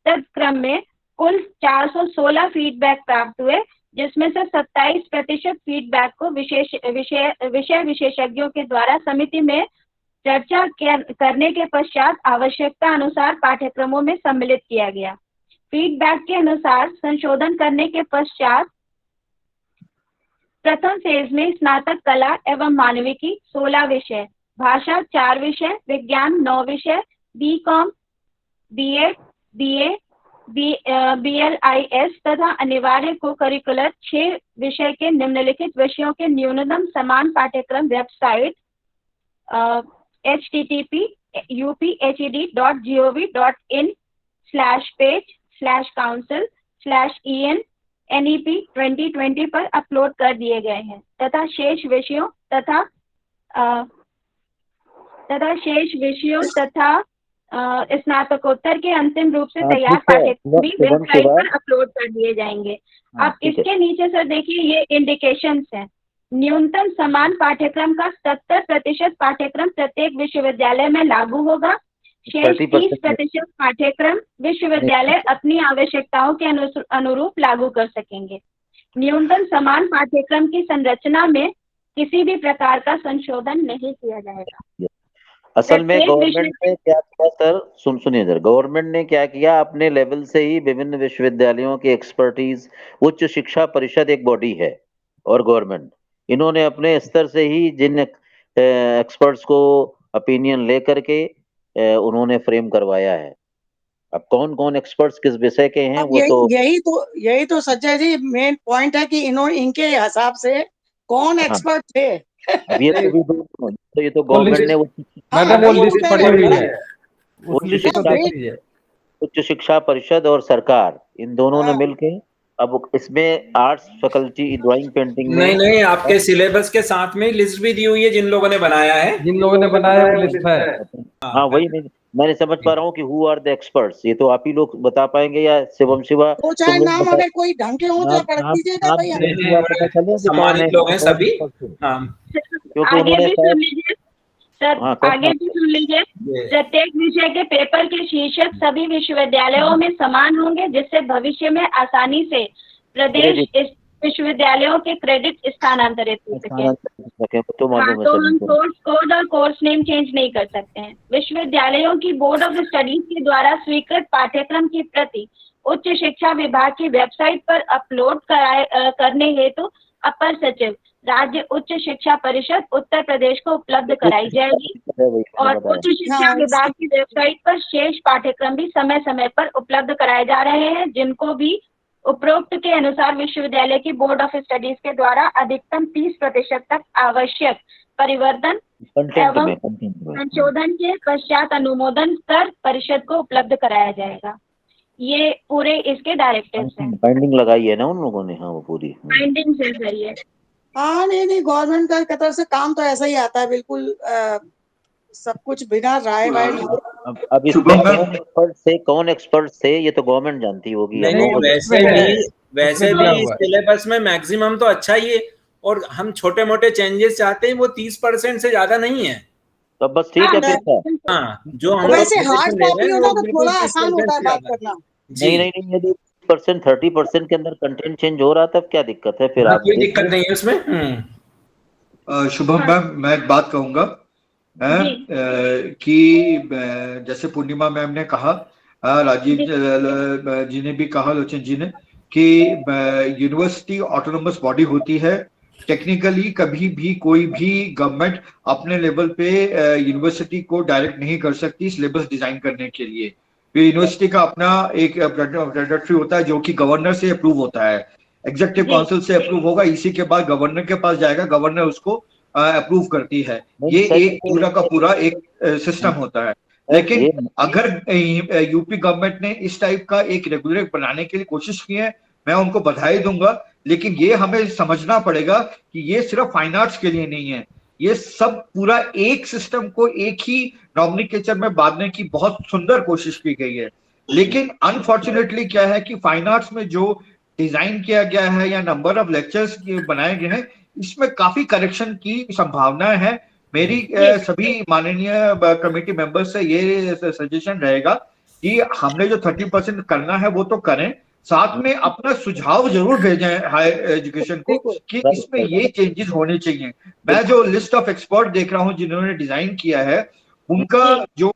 [SPEAKER 6] तत्क्रम में कुल 416 फीडबैक प्राप्त हुए, जिसमें से 27% फीडबैक को विषय विशेषज्ञों के द्वारा समिति में चर्चा करने के पश्चात आवश्यकता अनुसार पाठ्यक्रमों में सम्मिलित किया गया। फीडबैक के अनुसार संशोधन करने के पश्चात प्रथम फेज में स्नातक कला एवं मानविकी 16 विषय, भाषा 4 विषय, विज्ञान 9 विषय, बीकॉम, बीएड, बीए, BLIS तथा अनिवार्य को करिकुलर 6 विषय के निम्नलिखित विषयों के न्यूनतम समान पाठ्यक्रम वेबसाइट http://uphed.gov.in/page/council/EN/NEP 2020 पर अपलोड कर दिए गए हैं तथा शेष विषयों तथा स्नातकोत्तर के अंतिम रूप से तैयार पाठ्यक्रम भी वेबसाइट पर अपलोड कर दिए जाएंगे। अब इसके नीचे सर देखिए, ये इंडिकेशंस हैं। न्यूनतम समान पाठ्यक्रम का 70% पाठ्यक्रम प्रत्येक विश्वविद्यालय में लागू होगा। शेष 30% पाठ्यक्रम विश्वविद्यालय अपनी आवश्यकताओं के अनुरूप लागू कर सकेंगे। न्यूनतम समान पाठ्यक्रम की संरचना में किसी भी प्रकार का संशोधन नहीं किया जाएगा।
[SPEAKER 3] असल में गवर्नमेंट ने क्या किया सर, सुनिए सर, गवर्नमेंट ने क्या किया, अपने लेवल से ही विभिन्न विश्वविद्यालयों की एक्सपर्टीज, उच्च शिक्षा परिषद एक बॉडी है और गवर्नमेंट, इन्होंने अपने स्तर से ही जिन एक्सपर्ट्स को ओपिनियन लेकर के उन्होंने फ्रेम करवाया है। अब कौन कौन एक्सपर्ट्स किस विषय के हैं वो
[SPEAKER 8] यही तो सज्जय जी मेन पॉइंट है कि इनके हिसाब से कौन एक्सपर्ट थे।
[SPEAKER 3] अब ये तो गवर्नमेंट ने उच्च शिक्षा परिषद और सरकार, इन दोनों ने मिलके, अब इसमें आर्ट्स फैकल्टी ड्राइंग पेंटिंग
[SPEAKER 1] नहीं आपके सिलेबस के साथ में लिस्ट भी दी हुई है जिन लोगों ने बनाया है।
[SPEAKER 4] जिन लोगों ने बनाया वो लिस्ट है।
[SPEAKER 3] हाँ वही मैं नहीं समझ पा रहा हूँ कि हु आर द एक्सपर्ट्स, ये तो आप ही लोग बता पाएंगे या शिवम शिवा?
[SPEAKER 8] तो चाहे नाम अगर कोई ढंग के हो तो पढ़ दीजिएगा भाई।
[SPEAKER 3] पता चले
[SPEAKER 1] सम्मानित लोग हैं सभी।
[SPEAKER 3] क्योंकि
[SPEAKER 6] आगे
[SPEAKER 3] उन्होंने
[SPEAKER 6] भी सुन लीजिए सर,
[SPEAKER 3] हाँ,
[SPEAKER 6] आगे भी सुन लीजिए। प्रत्येक विषय के पेपर के शीर्षक सभी विश्वविद्यालयों में समान होंगे, जिससे भविष्य में आसानी से प्रदेश इस विश्वविद्यालयों के क्रेडिट स्थानांतरित हो सके। हाँ, तो हम कोर्स कोड और कोर्स नेम चेंज नहीं कर सकते हैं। विश्वविद्यालयों की बोर्ड ऑफ स्टडीज के द्वारा स्वीकृत पाठ्यक्रम की प्रति उच्च शिक्षा विभाग की वेबसाइट पर अपलोड करने हेतु अपर सचिव राज्य उच्च शिक्षा परिषद उत्तर प्रदेश को उपलब्ध कराई जाएगी और उच्च शिक्षा विभाग की वेबसाइट पर शेष पाठ्यक्रम भी समय समय पर उपलब्ध कराए जा रहे हैं, जिनको भी उपरोक्त के अनुसार विश्वविद्यालय की बोर्ड ऑफ स्टडीज के द्वारा अधिकतम 30% तक आवश्यक परिवर्तन एवं संशोधन के पश्चात अनुमोदन कर परिषद को उपलब्ध कराया जाएगा। ये पूरे इसके डायरेक्टिव्स हैं।
[SPEAKER 3] बाइंडिंग लगाई है ना उन लोगों ने? हाँ, वो पूरी
[SPEAKER 6] बाइंडिंग से सर ये।
[SPEAKER 8] हाँ नहीं, गवर्नमेंट का तरफ से काम तो ऐसा ही आता है, बिल्कुल सब कुछ बिना राय वाय।
[SPEAKER 3] अब इसमें कौन एक्सपर्ट थे ये तो गवर्नमेंट जानती होगी।
[SPEAKER 1] नहीं, वैसे भी सिलेबस में मैक्सिमम तो अच्छा ही है, और हम छोटे मोटे चेंजेस चाहते हैं, वो 30% से ज्यादा नहीं है।
[SPEAKER 3] तो बस ठीक है फिर।
[SPEAKER 1] हाँ, जो हम
[SPEAKER 8] वैसे हार्ड कॉपी होना तो थोड़ा आसान होता है बात करना।
[SPEAKER 3] नहीं, यदि 30% के अंदर कंटेंट चेंज हो रहा तब क्या दिक्कत है फिर? आप
[SPEAKER 1] कोई दिक्कत नहीं है उसमें।
[SPEAKER 2] शुभम मैम, मैं एक बात कहूंगा कि जैसे पूर्णिमा मैम ने कहा, राजीव जी ने भी कहा, लोचन जी ने, कि यूनिवर्सिटी ऑटोनोमस बॉडी होती है। टेक्निकली कभी भी कोई भी गवर्नमेंट अपने लेवल पे यूनिवर्सिटी को डायरेक्ट नहीं कर सकती सिलेबस डिजाइन करने के लिए। यूनिवर्सिटी का अपना एक प्रेडेटरी होता है जो कि गवर्नर से अप्रूव होता है, एग्जीक्यूटिव काउंसिल से अप्रूव होगा, इसी के बाद गवर्नर के पास जाएगा, गवर्नर उसको अप्रूव करती है। ये एक पूरा का पूरा एक सिस्टम होता है। लेकिन अगर यूपी गवर्नमेंट ने इस टाइप का एक रेगुलेटर बनाने के लिए कोशिश की है, मैं उनको बधाई दूंगा, लेकिन ये हमें समझना पड़ेगा कि ये सिर्फ फाइन आर्ट्स के लिए नहीं है, ये सब पूरा एक सिस्टम को एक ही नॉमेनक्लेचर में बांधने की बहुत सुंदर कोशिश की गई है। लेकिन अनफॉर्चुनेटली क्या है कि फाइन आर्ट्स में जो डिजाइन किया गया है या नंबर ऑफ लेक्चर्स बनाए गए हैं, इसमें काफी करेक्शन की संभावना है। मेरी सभी माननीय कमेटी मेंबर से ये सजेशन रहेगा कि हमने जो 30% करना है वो तो करें, साथ में अपना सुझाव जरूर भेजें हायर एजुकेशन को कि इसमें ये चेंजेस होने चाहिए। मैं जो लिस्ट ऑफ एक्सपर्ट देख रहा हूं जिन्होंने डिजाइन किया है, उनका जो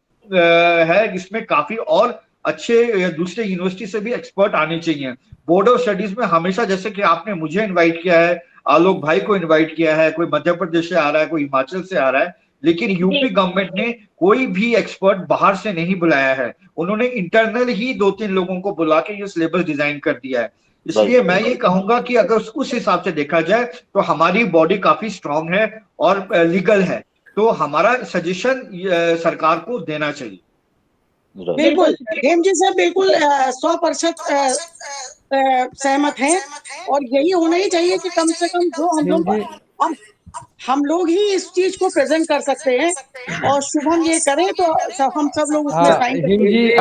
[SPEAKER 2] है इसमें काफी और अच्छे दूसरे यूनिवर्सिटी से भी एक्सपर्ट आने चाहिए। बोर्ड ऑफ स्टडीज में हमेशा, जैसे कि आपने मुझे इनवाइट किया है, आलोक भाई को इनवाइट किया है, कोई मध्य प्रदेश से आ रहा है, कोई हिमाचल से आ रहा है, लेकिन यूपी गवर्नमेंट ने कोई भी एक्सपर्ट बाहर से नहीं बुलाया है। उन्होंने इंटरनल ही 2-3 लोगों को बुला के ये सिलेबस डिजाइन कर दिया है। इसलिए मैं ये कहूंगा कि अगर उस हिसाब से देखा जाए तो हमारी बॉडी काफी स्ट्रांग है और लीगल है, तो हमारा सजेशन सरकार को देना चाहिए।
[SPEAKER 8] बिल्कुल हेम जी साहब, बिल्कुल 100% सहमत हैं, और यही होना ही चाहिए कि कम से कम जो हम लोग ही इस चीज को प्रेजेंट कर सकते हैं, और शुभम ये करें तो हम सब लोग उसमें साइन
[SPEAKER 1] करेंगे।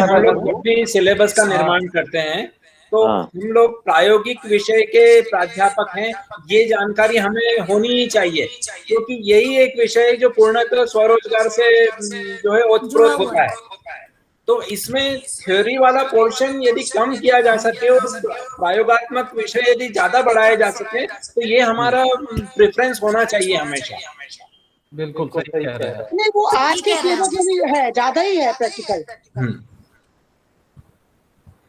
[SPEAKER 1] हम लोग भी सिलेबस का निर्माण करते हैं, तो हम लोग प्रायोगिक विषय के प्राध्यापक हैं, ये जानकारी हमें होनी ही चाहिए, क्योंकि यही एक विषय है जो पूर्णतः स्वरोजगार से जो है ओतप्रोत होता है। तो इसमें थ्योरी वाला पोर्शन यदि कम किया जा सके और प्रयोगात्मक विषय यदि ज्यादा बढ़ाए जा सके, तो ये हमारा प्रेफरेंस होना चाहिए हमेशा।
[SPEAKER 4] बिल्कुल सही कह रहे हैं।
[SPEAKER 8] नहीं, वो आज के सिलेबस में भी है, ज्यादा ही है प्रैक्टिकल।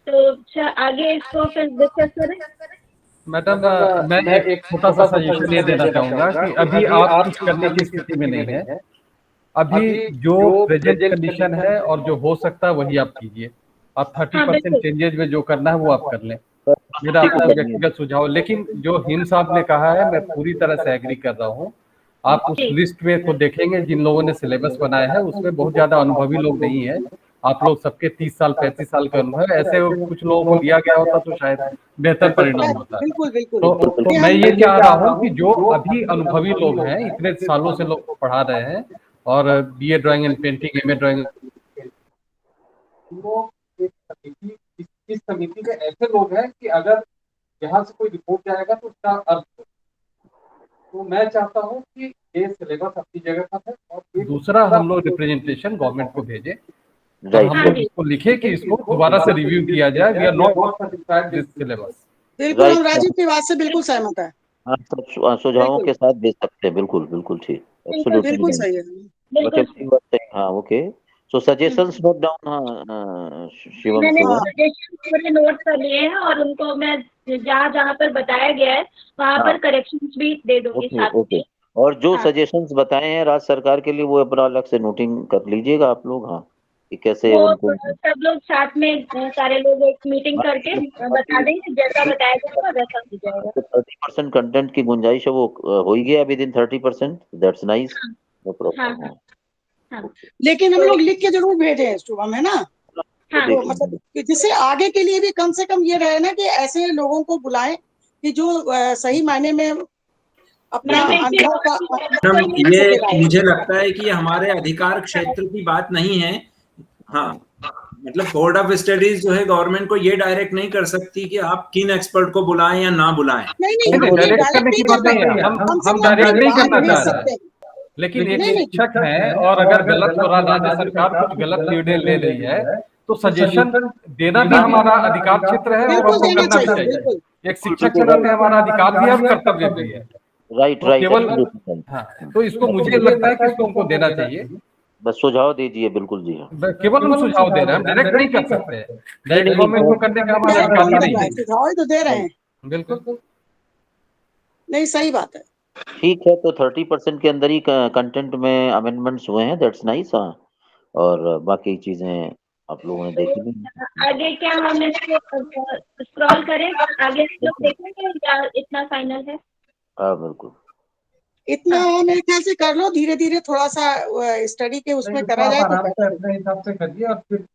[SPEAKER 6] तो आगे इसको फिर डिस्कस करें।
[SPEAKER 4] मैडम, मैं एक छोटा सा सजेशन ये देना चाहूंगा कि अभी आप कुछ करने की स्थिति में नहीं है। अभी जो प्रेजेंट कंडीशन है और जो हो सकता है वही आप कीजिए। आप 30% चेंजेस में जो करना है वो आप कर लें, मेरा अपना व्यक्तिगत सुझाव। लेकिन जो हिम साहब ने कहा है, मैं पूरी तरह से एग्री कर रहा हूँ। आप उस लिस्ट में तो देखेंगे जिन लोगों ने सिलेबस बनाया है, उसमें बहुत ज्यादा अनुभवी लोग नहीं है। आप लोग सबके 30 साल 35 साल का अनुभव है, ऐसे कुछ लोगों को दिया गया होता तो शायद बेहतर परिणाम होता है। तो मैं ये चाह रहा हूँ कि जो अभी अनुभवी लोग हैं, इतने सालों से लोग को पढ़ा रहे हैं, और BA drawing and painting, MA drawing. वो एक समिति, इस समिति में ऐसे लोग हैं कि अगर यहाँ से कोई रिपोर्ट जाएगा तो उसका अर्थ हो। तो मैं चाहता हूँ कि ये सिलेबस अपनी जगह पर है और दूसरा हम लोग रिप्रेजेंटेशन गवर्नमेंट को भेजें और हम लोग इसको लिखे कि इसको दोबारा से रिव्यू किया जाए। We are not satisfied this syllabus.
[SPEAKER 8] बिल्कुल, हम राजीव की बात से बिल्कुल सहमत है।
[SPEAKER 3] हाँ, सब सुझावों के साथ भेज सकते हैं। बिल्कुल बिल्कुल ठीक,
[SPEAKER 8] बिल्कुल सही है।
[SPEAKER 3] हाँ, ओके। सो सजेशंस नोट डाउन। शिवम,
[SPEAKER 6] मैंने सजेशन पूरे नोट कर लिए हैं और उनको मैं जहाँ जहाँ पर बताया गया है वहाँ पर करेक्शंस भी दे दूंगी साथ में।
[SPEAKER 3] और जो सजेशंस बताए हैं राज्य सरकार के लिए वो अपना अलग से नोटिंग कर लीजिएगा आप लोग। हाँ, कि कैसे उनको
[SPEAKER 6] सब लोग साथ में सारे लोग एक मीटिंग करके बता देंगे, जैसा बताया जाएगा वैसा हो जाएगा।
[SPEAKER 3] 30% कंटेंट की गुंजाइश है, वो हो ही गया within 30%। That's nice, no problem.
[SPEAKER 8] लेकिन हम लोग लिख के जरूर भेजें शुभम, है ना? तो मतलब जिससे आगे के लिए भी कम से कम ये रहे ना कि ऐसे लोगों को बुलाएं कि जो सही मायने में अपना अनुभव का।
[SPEAKER 1] ये मुझे लगता है कि हमारे अधिकार क्षेत्र की बात नहीं है। हाँ, मतलब बोर्ड ऑफ स्टडीज जो है गवर्नमेंट को ये डायरेक्ट नहीं कर सकती कि आप किन एक्सपर्ट को बुलाएं या ना बुलाएं।
[SPEAKER 8] नहीं, डायरेक्ट करने की बात नहीं है।
[SPEAKER 4] हम डायरेक्ट नहीं करना चाह रहे हैं, लेकिन एक शिक्षक है और अगर गलत हो रहा, राज्य सरकार कुछ गलत निर्णय ले रही है तो सजेशन देना भी हमारा अधिकार क्षेत्र है और हमको करना भी चाहिए। एक शिक्षक के नाते हमारा अधिकार भी है और कर्तव्य भी है।
[SPEAKER 3] राइट,
[SPEAKER 4] केवल हाँ, तो इसको मुझे लगता है कि इसको हमको देना चाहिए।
[SPEAKER 3] बस सुझाव दीजिए। बिल्कुल जी हाँ,
[SPEAKER 4] केवल हम सुझाव दे रहे हैं, हम डायरेक्ट नहीं कर सकते। डायरेक्ट गवर्नमेंट को करने का हमारा अधिकार नहीं है।
[SPEAKER 8] सुझाव तो दे रहे हैं।
[SPEAKER 4] बिल्कुल
[SPEAKER 8] नहीं, सही बात है।
[SPEAKER 3] ठीक है, तो 30% के अंदर ही कंटेंट में अमेंडमेंट्स हुए हैं। That's nice. हाँ, और बाकी चीजें आप लोगों ने देखी नहीं।
[SPEAKER 6] आगे क्या हम इसको स्क्रॉल करें, आगे हम लोग देखेंगे या इतना फाइनल है?
[SPEAKER 3] हाँ बिल्कुल,
[SPEAKER 8] इतना मेरे ख्याल से कर लो, धीरे धीरे थोड़ा सा स्टडी के उसमें करा जाए तो बेहतर।
[SPEAKER 4] अपने हिसाब से करिए और फिर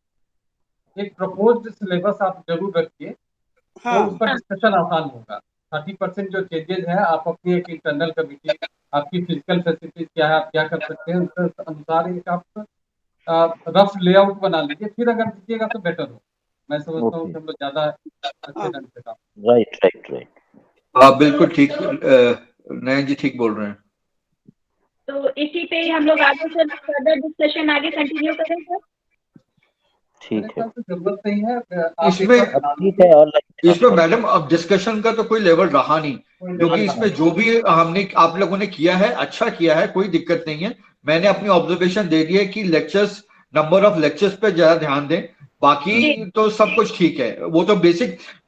[SPEAKER 4] एक प्रपोज्ड सिलेबस आप जरूर रखिए। तो उस पर डिस्कशन आसान होगा। 30% जो चेंजेस है आप अपनी एक इंटरनल कमिटी, आपकी फिजिकल फैसिलिटीज क्या है, आप क्या कर सकते हैं, उसके अनुसार एक आप रफ लेआउट बना लीजिए, फिर अगर दीजिएगा तो बेटर हो। मैं समझता हूँ कि हम लोग ज्यादा अच्छे ढंग से काम।
[SPEAKER 3] राइट।
[SPEAKER 2] हाँ बिल्कुल ठीक, नयन जी ठीक बोल रहे हैं।
[SPEAKER 6] तो इसी पे हम लोग आगे से फर्दर डिस्कशन आगे कंटिन्यू करेंगे।
[SPEAKER 3] ठीक है,
[SPEAKER 4] जरूरत नहीं है
[SPEAKER 2] इसमें मैडम अब डिस्कशन का तो कोई लेवल रहा नहीं, क्योंकि इसमें जो भी हमने आप लोगों ने किया है अच्छा किया है, कोई दिक्कत नहीं है। मैंने अपनी ऑब्जर्वेशन दे दी है कि लेक्चर्स, नंबर ऑफ लेक्चर्स पे ज्यादा ध्यान दें, बाकी तो सब कुछ ठीक है। वो तो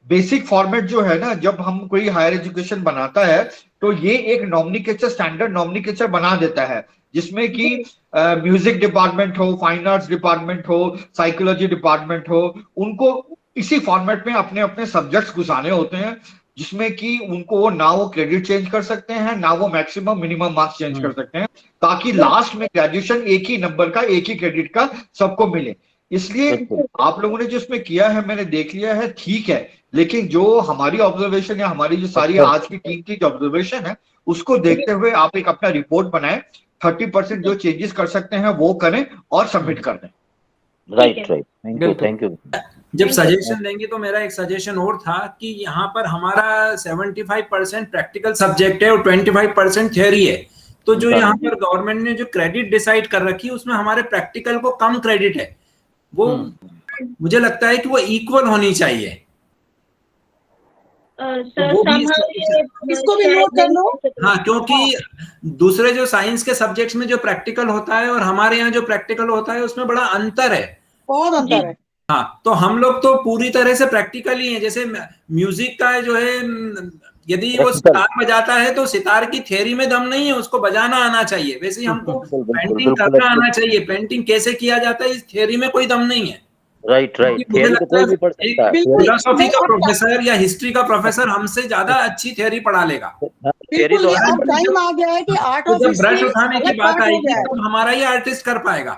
[SPEAKER 2] बेसिक फॉर्मेट जो है ना, जब हम कोई हायर एजुकेशन बनाता है तो ये एक नॉमिनिकेचर, स्टैंडर्ड नॉमिनिकेचर बना देता है, जिसमें कि म्यूजिक डिपार्टमेंट हो, फाइन आर्ट्स डिपार्टमेंट हो, साइकोलॉजी डिपार्टमेंट हो, उनको इसी फॉर्मेट में अपने अपने सब्जेक्ट्स घुसाने होते हैं, जिसमें कि उनको वो ना वो क्रेडिट चेंज कर सकते हैं, ना वो मैक्सिमम मिनिमम मार्क्स चेंज कर सकते हैं, ताकि लास्ट में ग्रेजुएशन एक ही नंबर का, एक ही क्रेडिट का सबको मिले। इसलिए आप लोगों ने जो इसमें किया है मैंने देख लिया है, ठीक है, लेकिन जो हमारी ऑब्जर्वेशन या हमारी जो सारी आज की टीम की ऑब्जर्वेशन है उसको देखते हुए आप एक अपना रिपोर्ट बनाएं, 30% जो चेंजेस कर सकते हैं वो करें और सबमिट कर दें।
[SPEAKER 3] Right, thank you.
[SPEAKER 1] जब सजेशन देंगे तो मेरा एक सजेशन और था कि यहाँ पर हमारा 75% प्रैक्टिकल सब्जेक्ट है और 25% थ्योरी है। तो जो यहाँ पर गवर्नमेंट ने जो क्रेडिट डिसाइड कर रखी है उसमें हमारे प्रैक्टिकल को कम क्रेडिट है, वो मुझे लगता है कि वो इक्वल होनी चाहिए।
[SPEAKER 8] इसको भी नोट कर लो।
[SPEAKER 1] हाँ, क्योंकि दूसरे जो साइंस के सब्जेक्ट्स में जो प्रैक्टिकल होता है और हमारे यहाँ जो प्रैक्टिकल होता है उसमें बड़ा अंतर है,
[SPEAKER 8] बहुत अंतर है।
[SPEAKER 1] हाँ, तो हम लोग तो पूरी तरह से प्रैक्टिकल ही है। जैसे म्यूजिक का जो है, यदि वो सितार बजाता है तो सितार की थ्योरी में दम नहीं है, उसको बजाना आना चाहिए। वैसे ही हमको पेंटिंग करना आना चाहिए, पेंटिंग कैसे किया जाता है इस थ्योरी में कोई दम नहीं है।
[SPEAKER 3] राइट,
[SPEAKER 1] मुझे लगता है फिलोसॉफी का प्रोफेसर या हिस्ट्री का प्रोफेसर हमसे ज्यादा अच्छी थ्योरी पढ़ा लेगा।
[SPEAKER 8] अब टाइम आ गया है कि आर्ट ऑफ
[SPEAKER 1] जब ब्रश उठाने की बात आएगी तो हमारा ही आर्टिस्ट कर पाएगा,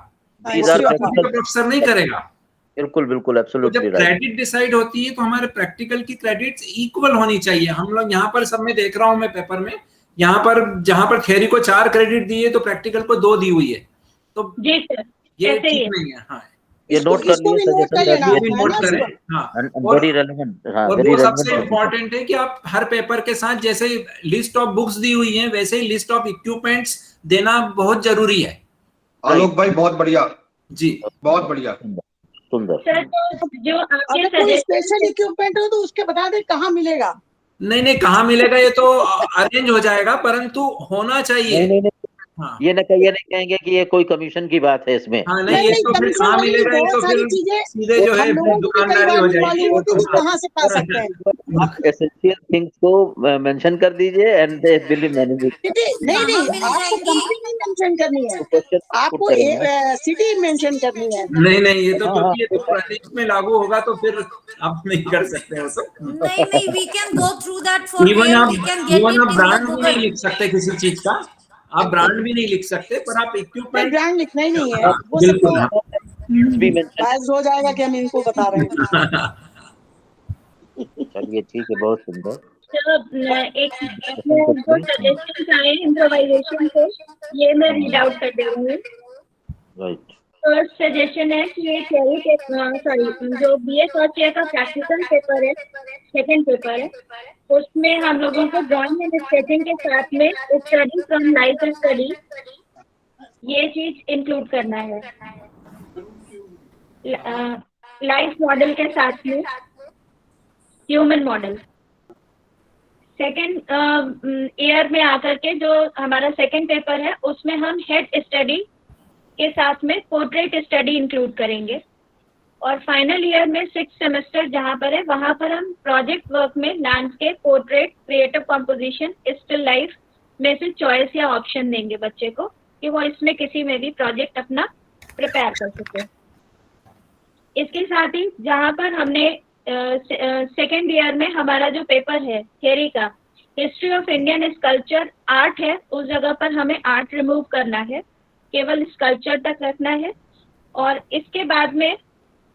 [SPEAKER 1] प्रोफेसर नहीं करेगा।
[SPEAKER 3] बिल्कुल एब्सोल्युटली
[SPEAKER 1] राइट। क्रेडिट डिसाइड होती है तो हमारे प्रैक्टिकल की क्रेडिट्स इक्वल होनी चाहिए। हम लोग यहाँ पर सब में देख रहा हूँ मैं पेपर में, यहाँ पर जहां पर थ्योरी को 4 क्रेडिट दिए तो प्रैक्टिकल को 2 दी हुई है। तो
[SPEAKER 6] जी सर,
[SPEAKER 1] ये
[SPEAKER 6] ऐसे ही
[SPEAKER 1] ठीक
[SPEAKER 6] है।
[SPEAKER 1] नहीं है। हाँ,
[SPEAKER 3] ये नोट कर
[SPEAKER 8] इसको भी नोट कर लेना
[SPEAKER 1] ये भी
[SPEAKER 8] है
[SPEAKER 1] नोट
[SPEAKER 8] ना
[SPEAKER 1] करें।
[SPEAKER 8] शिवम?
[SPEAKER 1] हाँ,
[SPEAKER 3] वेरी रेलेवेंट। हाँ,
[SPEAKER 1] और
[SPEAKER 3] वेरी
[SPEAKER 1] वो सबसे
[SPEAKER 3] रेलेवेंट।
[SPEAKER 1] इम्पोर्टेंट है कि आप हर पेपर के साथ जैसे लिस्ट ऑफ बुक्स दी हुई है वैसे ही लिस्ट ऑफ इक्विपमेंट्स देना बहुत जरूरी है।
[SPEAKER 2] आलोक भाई बहुत बढ़िया
[SPEAKER 1] जी,
[SPEAKER 2] बहुत बढ़िया।
[SPEAKER 3] सुंदर।
[SPEAKER 6] सर तो जो आपके
[SPEAKER 8] अगर कोई स्पेशल
[SPEAKER 6] सजेशन,
[SPEAKER 8] इक्विपमेंट हो तो उसके बता दे कहाँ मिलेगा।
[SPEAKER 1] नहीं कहाँ मिलेगा ये तो अरेंज हो जाएगा, परंतु होना चाहिए।
[SPEAKER 3] नहीं,
[SPEAKER 1] हाँ
[SPEAKER 3] ये नहीं कहेंगे कि ये कोई कमीशन की बात है इसमें।
[SPEAKER 1] हाँ,
[SPEAKER 8] नहीं
[SPEAKER 1] ये
[SPEAKER 8] नहीं,
[SPEAKER 1] तो फिर
[SPEAKER 8] कमीशन
[SPEAKER 1] कहाँ
[SPEAKER 8] वाली भी
[SPEAKER 1] मिलेगा, ये
[SPEAKER 8] बहुत
[SPEAKER 1] तो
[SPEAKER 8] सारी
[SPEAKER 1] फिर
[SPEAKER 8] चीजें
[SPEAKER 1] सीधे जो है
[SPEAKER 8] हम लोगों को भी कई
[SPEAKER 1] दुकानदारी
[SPEAKER 8] बार
[SPEAKER 1] हो
[SPEAKER 8] नहीं
[SPEAKER 1] जाएगी।
[SPEAKER 8] मालूम होती कि कहाँ से पा सकते हैं।
[SPEAKER 3] आप एसेंशियल थिंग्स को मेंशन कर दीजिए and they will manage it.
[SPEAKER 8] नहीं
[SPEAKER 5] कहाँ
[SPEAKER 8] नहीं,
[SPEAKER 5] मिल
[SPEAKER 8] आपको
[SPEAKER 5] जाएंगी?
[SPEAKER 8] कंपनी मेंशन करनी है,
[SPEAKER 3] क्वेश्चन
[SPEAKER 8] आपको सिटी मेंशन करनी है।
[SPEAKER 1] नहीं ये तो
[SPEAKER 3] हाँ,
[SPEAKER 1] क्योंकि ये तो प्रदेश में लागू होगा तो फिर आप नहीं कर सकते हो तो।
[SPEAKER 5] नहीं, we can go through that for
[SPEAKER 1] even
[SPEAKER 5] where
[SPEAKER 1] आप
[SPEAKER 5] we can get
[SPEAKER 1] even
[SPEAKER 5] it
[SPEAKER 1] आप
[SPEAKER 5] in the
[SPEAKER 1] ब्रांड भी नहीं
[SPEAKER 5] Google.
[SPEAKER 1] लिख सकते किसी चीज का, आप ब्रांड भी नहीं लिख सकते, पर आप
[SPEAKER 8] नहीं,
[SPEAKER 1] इक्विपमेंट
[SPEAKER 8] ब्रांड लिखना ही नहीं है, वो सब
[SPEAKER 1] बिल्कुल।
[SPEAKER 8] तो
[SPEAKER 3] भी मेंशन।
[SPEAKER 8] बायस हो जाएगा कि हम इनको बता रहे हैं।
[SPEAKER 3] चलिए ठीक है, बहुत सुंदर।
[SPEAKER 6] एक जो सजेशन आए इम्प्रोवाइजेशन को, ये मैं रीड आउट कर दे रही हूँ।
[SPEAKER 3] राइट।
[SPEAKER 6] फर्स्ट सजेशन है कि ये थ्योरी के जो बीए फर्स्ट ईयर का प्रैक्टिकल पेपर है, सेकंड पेपर है, उसमें हम लोगों को ड्राइंग एंड स्केचिंग के साथ में study from life and study, ये चीज इंक्लूड करना है। लाइफ मॉडल के साथ में ह्यूमन मॉडल। सेकेंड ईयर में आकर के जो हमारा सेकेंड पेपर है उसमें हम हेड स्टडी के साथ में पोर्ट्रेट स्टडी इंक्लूड करेंगे। और फाइनल ईयर में 6th सेमेस्टर जहाँ पर है वहाँ पर हम प्रोजेक्ट वर्क में landscape, portrait, creative composition, still life में से चॉइस या ऑप्शन देंगे बच्चे को कि वो इसमें किसी में भी प्रोजेक्ट अपना प्रिपेयर कर सके। इसके साथ ही जहाँ पर हमने सेकेंड ईयर में हमारा जो पेपर है थियरी का, history of Indian sculpture art है, उस जगह पर हमें आर्ट रिमूव करना है, केवल स्कल्पचर तक रखना है। और इसके बाद में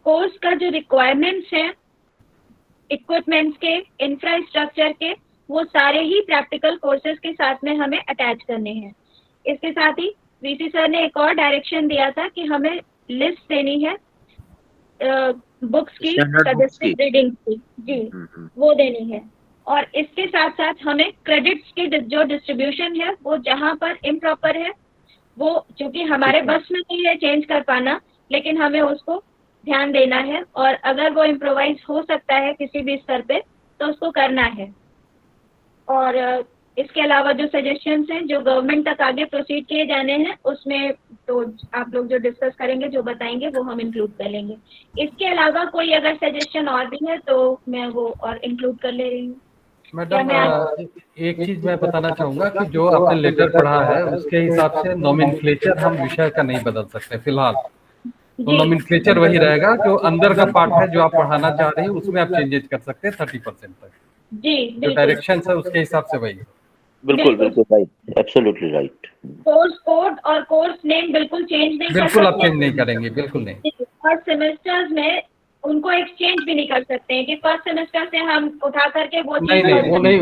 [SPEAKER 6] कोर्स का जो रिक्वायरमेंट्स हैं इक्विपमेंट्स के, इंफ्रास्ट्रक्चर के, वो सारे ही प्रैक्टिकल कोर्सेज के साथ में हमें अटैच करने हैं। इसके साथ ही वीसी सर ने एक और डायरेक्शन दिया था कि हमें लिस्ट देनी है बुक्स की, सजेस्टेड रीडिंग की, जी वो देनी है। और इसके साथ साथ हमें क्रेडिट्स की जो डिस्ट्रीब्यूशन है वो जहाँ पर इम्प्रॉपर है वो, चूंकि हमारे बस में नहीं है चेंज कर पाना, लेकिन हमें उसको ध्यान देना है। और अगर वो इम्प्रोवाइज हो सकता है किसी भी स्तर पे तो उसको करना है। और इसके अलावा जो सजेशंस हैं जो गवर्नमेंट तक आगे प्रोसीड किए जाने हैं उसमें तो आप लोग जो डिस्कस करेंगे, जो बताएंगे वो हम इंक्लूड कर लेंगे। इसके अलावा कोई अगर सजेशन और भी है तो मैं वो और इंक्लूड कर ले रही हूँ।
[SPEAKER 4] मैडम एक चीज मैं बताना चाहूंगा कि जो आपने लेटर पढ़ा है उसके हिसाब से नोमेनक्लेचर हम विषय का नहीं बदल सकते फिलहाल। तो नोमेनक्लेचर वही रहेगा, जो अंदर का पार्ट है जो आप पढ़ाना चाह रहे हैं उसमें आप चेंजेस कर सकते हैं 30% तक।
[SPEAKER 6] जी
[SPEAKER 4] जो डायरेक्शन है उसके हिसाब से वही।
[SPEAKER 3] बिल्कुल right, absolutely right.
[SPEAKER 6] Course code और कोर्स नेम बिल्कुल चेंज नहीं,
[SPEAKER 4] बिल्कुल आप चेंज नहीं करेंगे, बिल्कुल नहीं।
[SPEAKER 6] और सेमेस्टर्स में उनको एक्सचेंज भी नहीं कर सकते हैं कि फर्स्ट सेमेस्टर से हम उठा करके वो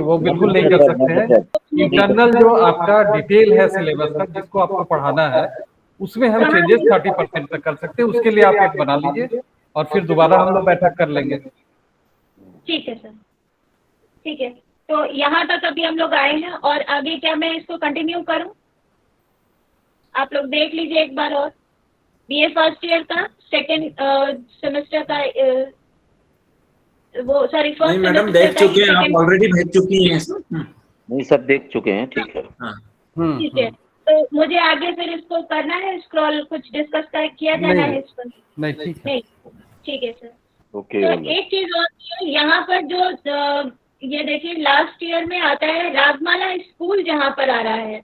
[SPEAKER 4] वो बिल्कुल नहीं कर सकते हैं। इंटरनल जो आपका डिटेल है सिलेबस का जिसको आपको पढ़ाना है उसमें हम चेंजेस 30% तक कर सकते हैं। उसके लिए आप एक बना लीजिए और फिर दोबारा हम लोग बैठक कर लेंगे।
[SPEAKER 6] ठीक है सर, ठीक है। तो यहाँ तक अभी हम लोग आए हैं और आगे क्या मैं इसको कंटिन्यू करूँ? आप लोग देख लीजिए एक बार और। बीए फर्स्ट ईयर का सेकेंड सेमेस्टर का वो सॉरी फर्स्ट
[SPEAKER 1] नहीं मैडम देख चुके हैं आप, ऑलरेडी भेज चुकी हैं।
[SPEAKER 3] नहीं सब देख चुके हैं, ठीक है।
[SPEAKER 6] ठीक है, तो मुझे आगे फिर इसको करना है स्क्रॉल, कुछ डिस्कस किया जाना है इस पर?
[SPEAKER 4] नहीं
[SPEAKER 6] ठीक है सर।
[SPEAKER 3] ओके।
[SPEAKER 6] तो एक चीज और यहाँ पर जो ये देखिए लास्ट ईयर में आता है रागमाला स्कूल जहाँ पर आ रहा है,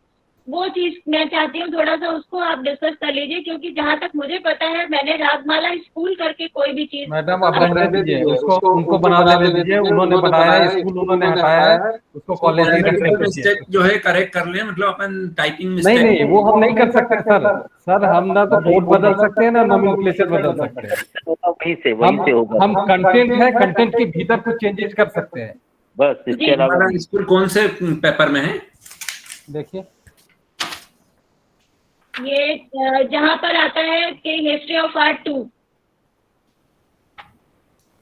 [SPEAKER 6] वो चीज मैं चाहती हूँ थोड़ा सा उसको आप डिस्कस कर लीजिए, क्योंकि जहाँ तक मुझे पता है मैंने रागमाला स्कूल करके कोई भी चीज।
[SPEAKER 4] मैडम आप रहने दीजिए उसको, उनको बना लेने दीजिए। उन्होंने बनाया है स्कूल, उन्होंने हटाया है उसको, कॉलेज ही रखने
[SPEAKER 1] मिस्टेक जो है करेक्ट कर ले, मतलब अपन टाइपिंग मिस्टेक
[SPEAKER 4] नहीं वो हम नहीं कर सकते सर हम ना तो बोर्ड बदल सकते हैं ना नोमेनक्लेचर बदल सकते हैं। हम कंटेंट है, कंटेंट के भीतर कुछ चेंजेस कर सकते हैं
[SPEAKER 3] बस। इसके अलावा
[SPEAKER 1] स्कूल कौन से पेपर में है?
[SPEAKER 4] देखिए
[SPEAKER 6] ये जहाँ पर आता है कि हिस्ट्री ऑफ आर्ट 2।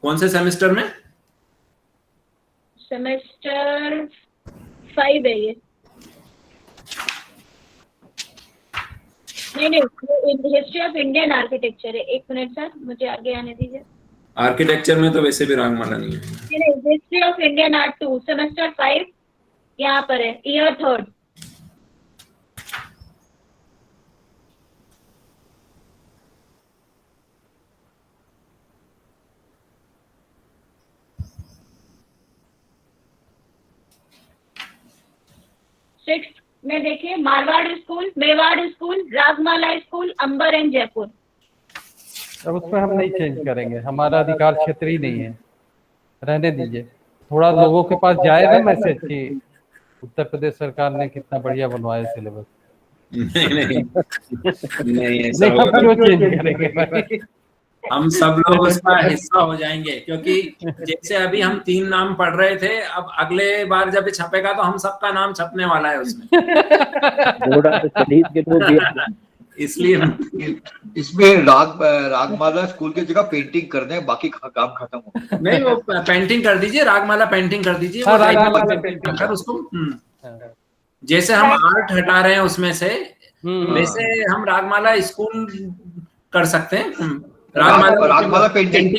[SPEAKER 1] कौन से सेमेस्टर में?
[SPEAKER 6] सेमेस्टर 5 है ये। नहीं, हिस्ट्री ऑफ इंडियन आर्किटेक्चर है। एक मिनट सर, मुझे आगे आने दीजिए।
[SPEAKER 1] आर्किटेक्चर में तो वैसे भी रागमाला नहीं है।
[SPEAKER 6] History of Indian art 2 semester 5 यहाँ पर है, ईयर 3rd। सिक्स्थ में देखिए, Marwar school, Mewar school, Ragamala school, Amber and Jaipur.
[SPEAKER 4] अब उसमें हम नहीं चेंज करेंगे, हमारा अधिकार क्षेत्र ही नहीं है, रहने दीजिए। थोड़ा लोगों के पास जाएगा मैसेज कि उत्तर प्रदेश सरकार ने कितना बढ़िया बनवाया सिलेबस।
[SPEAKER 1] नहीं
[SPEAKER 4] ऐसा क्यों चेंज करेंगे भाई?
[SPEAKER 1] हम सब लोग उसका हिस्सा हो जाएंगे, क्योंकि जैसे अभी हम 3 नाम पढ़ रहे थे, अब अगले बार जब छपेगा तो हम सबका नाम छपने वाला है उसमें। इसलिए
[SPEAKER 2] इसमें रागमाला स्कूल की जगह पेंटिंग कर दें, बाकी काम खत्म हो।
[SPEAKER 1] नहीं, वो पेंटिंग कर दीजिए, रागमाला पेंटिंग कर दीजिए। उसको जैसे हम आर्ट हटा रहे हैं उसमें से, वैसे हम रागमाला स्कूल कर सकते हैं।
[SPEAKER 2] रागमाला पेंटिंग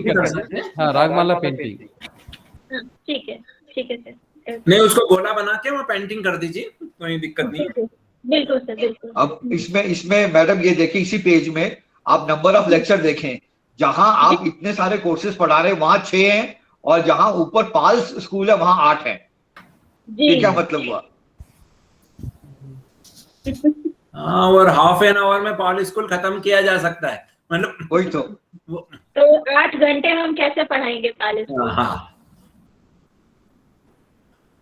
[SPEAKER 4] कर सकते हैं। हाँ, रागमाला पेंटिंग।
[SPEAKER 6] ठीक है सर।
[SPEAKER 1] नहीं, उसको गोला बना के वो पेंटिंग कर दीजिए, कोई दिक्कत नहीं है।
[SPEAKER 6] बिल्कुल सर, बिल्कुल।
[SPEAKER 2] अब इसमें मैडम ये देखिए, इसी पेज में आप नंबर ऑफ लेक्चर देखें, जहां आप इतने सारे कोर्सेज पढ़ा रहे हैं वहां 6 हैं, और जहां ऊपर पाल्स स्कूल है वहां 8 है। ये क्या मतलब हुआ?
[SPEAKER 1] हाँ, और हाफ एन आवर में पाल स्कूल खत्म किया जा सकता है, मतलब
[SPEAKER 2] वही तो
[SPEAKER 6] 8 घंटे हम कैसे पढ़ाएंगे पाल स्कूल?
[SPEAKER 1] हाँ,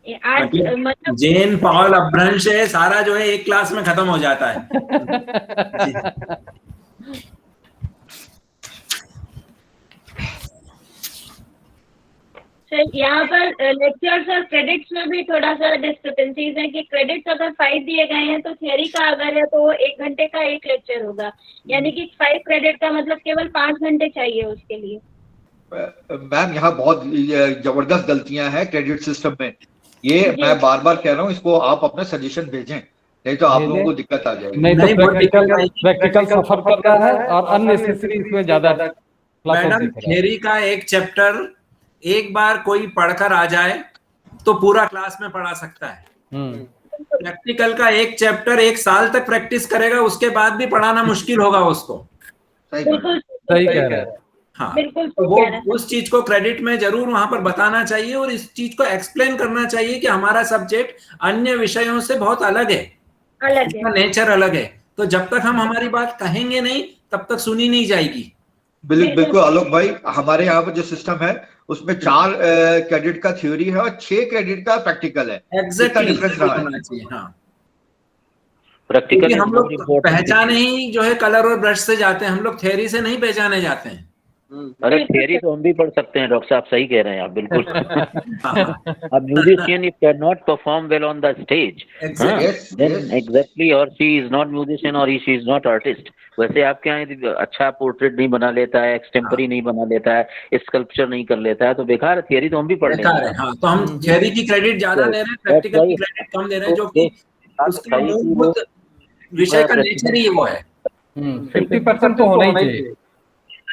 [SPEAKER 1] मतलब जेन पॉल अपभ्रंश है सारा जो है एक क्लास में खत्म हो जाता है।
[SPEAKER 6] सर यहाँ पर लेक्चर्स और क्रेडिट्स में भी थोड़ा सा डिस्क्रिपेंसीज है कि क्रेडिट्स अगर 5 दिए गए हैं तो थियरी का अगर है तो 1 घंटे का 1 लेक्चर होगा, यानी कि 5 क्रेडिट का मतलब केवल 5 घंटे चाहिए उसके लिए।
[SPEAKER 2] मैम यहाँ बहुत जबरदस्त गलतियां हैं क्रेडिट सिस्टम में। ये मैं बार बार कह रहा हूँ, इसको आप अपने सजेशन भेजें, नहीं तो आप लोगों को दिक्कत आ जाएगी।
[SPEAKER 4] नहीं तो प्रैक्टिकल सफर करना है और अननेसेसरी इसमें ज्यादा।
[SPEAKER 1] मैडम, थियरी का एक चैप्टर एक बार कोई पढ़कर आ जाए तो पूरा क्लास में पढ़ा सकता है। प्रैक्टिकल का एक चैप्टर 1 साल तक प्रैक्टिस करेगा, उसके बाद भी पढ़ाना मुश्किल होगा उसको।
[SPEAKER 4] सही कह रहे हैं।
[SPEAKER 1] हाँ, तो वो उस चीज को क्रेडिट में जरूर वहां पर बताना चाहिए और इस चीज को एक्सप्लेन करना चाहिए कि हमारा सब्जेक्ट अन्य विषयों से बहुत अलग है, इसका नेचर अलग है। तो जब तक हम हमारी बात कहेंगे नहीं तब तक सुनी नहीं जाएगी।
[SPEAKER 2] बिल्कुल आलोक भाई, हमारे यहाँ पर जो सिस्टम है उसमें 4 क्रेडिट का थ्योरी है और 6 क्रेडिट का प्रैक्टिकल है।
[SPEAKER 1] एग्जैक्टली डिफरेंस होना चाहिए। हाँ, प्रैक्टिकल हम लोग पहचाने ही जो है कलर और ब्रश से जाते हैं, हम लोग थ्योरी से नहीं पहचाने जाते हैं।
[SPEAKER 3] अरे थियरी तो हम भी पढ़ सकते हैं डॉक्टर साहब, सही कह रहे हैं आप, बिल्कुल। अब musician if can not perform well on the stage, then exactly और शी इज नॉट म्यूजिशियन और शी इज नॉट आर्टिस्ट। वैसे आपके यहाँ अच्छा पोर्ट्रेट नहीं बना लेता है, एक्सटेम्परी नहीं बना लेता है, स्कल्पचर नहीं कर लेता है, तो बेकार है। थियरी तो हम भी पढ़ लेंगे।
[SPEAKER 1] हाँ, तो हम थियरी की क्रेडिट ज्यादा दे रहे हैं, प्रैक्टिकल की क्रेडिट कम दे रहे हैं, जो कि उसका मूलभूत विषय का नेचर ही वो है।
[SPEAKER 4] 50% तो होना ही चाहिए।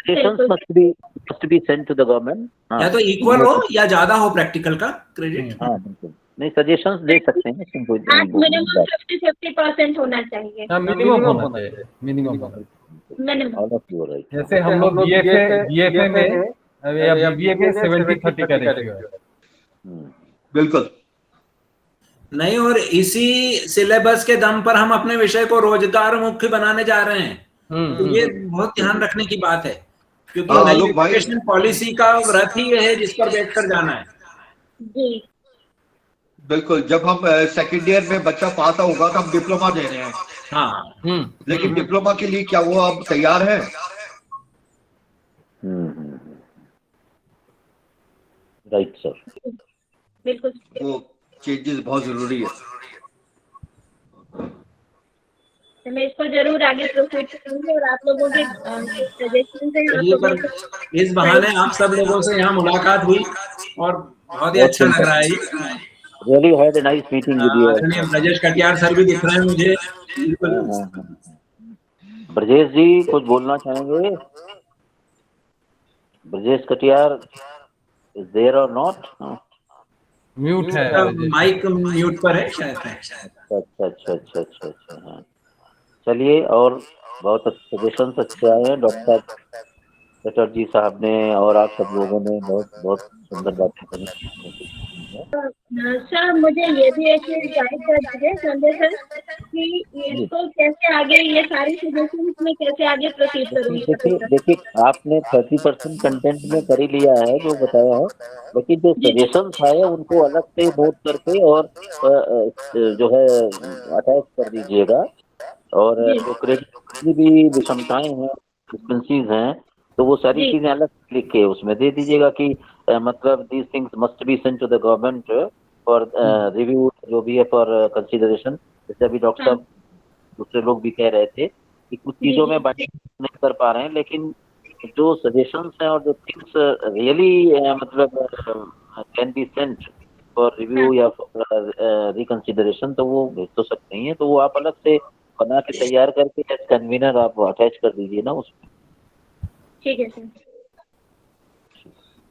[SPEAKER 3] Suggestions must be sent to the government.
[SPEAKER 1] या तो इक्वल हो या ज्यादा हो प्रैक्टिकल का क्रेडिट।
[SPEAKER 3] हाँ, बिल्कुल। नहीं, सजेशंस दे सकते हैं,
[SPEAKER 6] मिनिमम 50% होना चाहिए।
[SPEAKER 4] मिनिमम होना चाहिए, मिनिमम। जैसे हम लोग बीएफए में या बीबीए में 70-30 का रेशियो है।
[SPEAKER 2] बिल्कुल
[SPEAKER 1] नहीं, और इसी सिलेबस के दम पर हम अपने विषय को रोजगार मुख्य बनाने जा रहे हैं। तो ये बहुत ध्यान रखने की बात है, क्योंकि एजुकेशन पॉलिसी का व्रत ही है जिस पर बैठकर जाना है।
[SPEAKER 6] जी
[SPEAKER 2] बिल्कुल। जब हम सेकेंड ईयर में बच्चा पास होगा तो हम डिप्लोमा दे रहे हैं।
[SPEAKER 1] हाँ,
[SPEAKER 2] लेकिन डिप्लोमा के लिए क्या वो अब तैयार है?
[SPEAKER 3] राइट सर,
[SPEAKER 6] बिल्कुल।
[SPEAKER 2] वो चेंजेस बहुत जरूरी है।
[SPEAKER 6] तो मैं इसको जरूर आगे प्रोसीड करूंगी और आप लोगों के सजेशन से आप लोगों के
[SPEAKER 1] इस बहाने आप सब लोगों से यहाँ मुलाकात हुई और बहुत ही अच्छा लग रहा है।
[SPEAKER 3] Really had a nice meeting with you.
[SPEAKER 1] Brajesh Katiyar sir भी दिख रहे हैं मुझे।
[SPEAKER 3] ब्रजेश जी कुछ बोलना चाहेंगे? Brajesh Katiyar is there or not?
[SPEAKER 4] Mute है,
[SPEAKER 1] माइक म्यूट पर है शायद।
[SPEAKER 3] अच्छा हाँ। चलिए, और बहुत सजेशन अच्छे आए हैं डॉक्टर चटर्जी साहब ने और आप सब लोगों ने बहुत सुंदर बातें करी।
[SPEAKER 6] सर मुझे ये भी एक गाइड कर दीजिए संजय सर कि इसको कैसे आगे, ये सारी सजेशंस में कैसे आगे प्रोसीड करूंगी।
[SPEAKER 3] देखिए आपने 30% कंटेंट में कर ही लिया है जो बताया है, लेकिन जो सजेशंस आए उनको अलग से नोट करके और जो है अटैच कर दीजिएगा। और जो क्रेडिट भी विषमताएं हैं, डिस्क्रिपेंसीज हैं, तो वो सारी चीजें अलग लिख के उसमें दे दीजिएगा कि मतलब these things must be sent to the government for review, जो भी है फॉर कंसीडरेशन। जैसे अभी डॉक्टर साहब दूसरे लोग भी कह रहे थे कि कुछ चीजों में बात नहीं कर पा रहे हैं, लेकिन जो सजेशंस हैं और जो थिंग्स रियली मतलब can be sent for review या रिकंसीडरेशन, तो वो भेज तो सकते हैं। तो वो आप अलग से बना के तैयार करके एज कन्वीनर आप अटैच कर दीजिए ना उसमें।
[SPEAKER 6] ठीक है सर।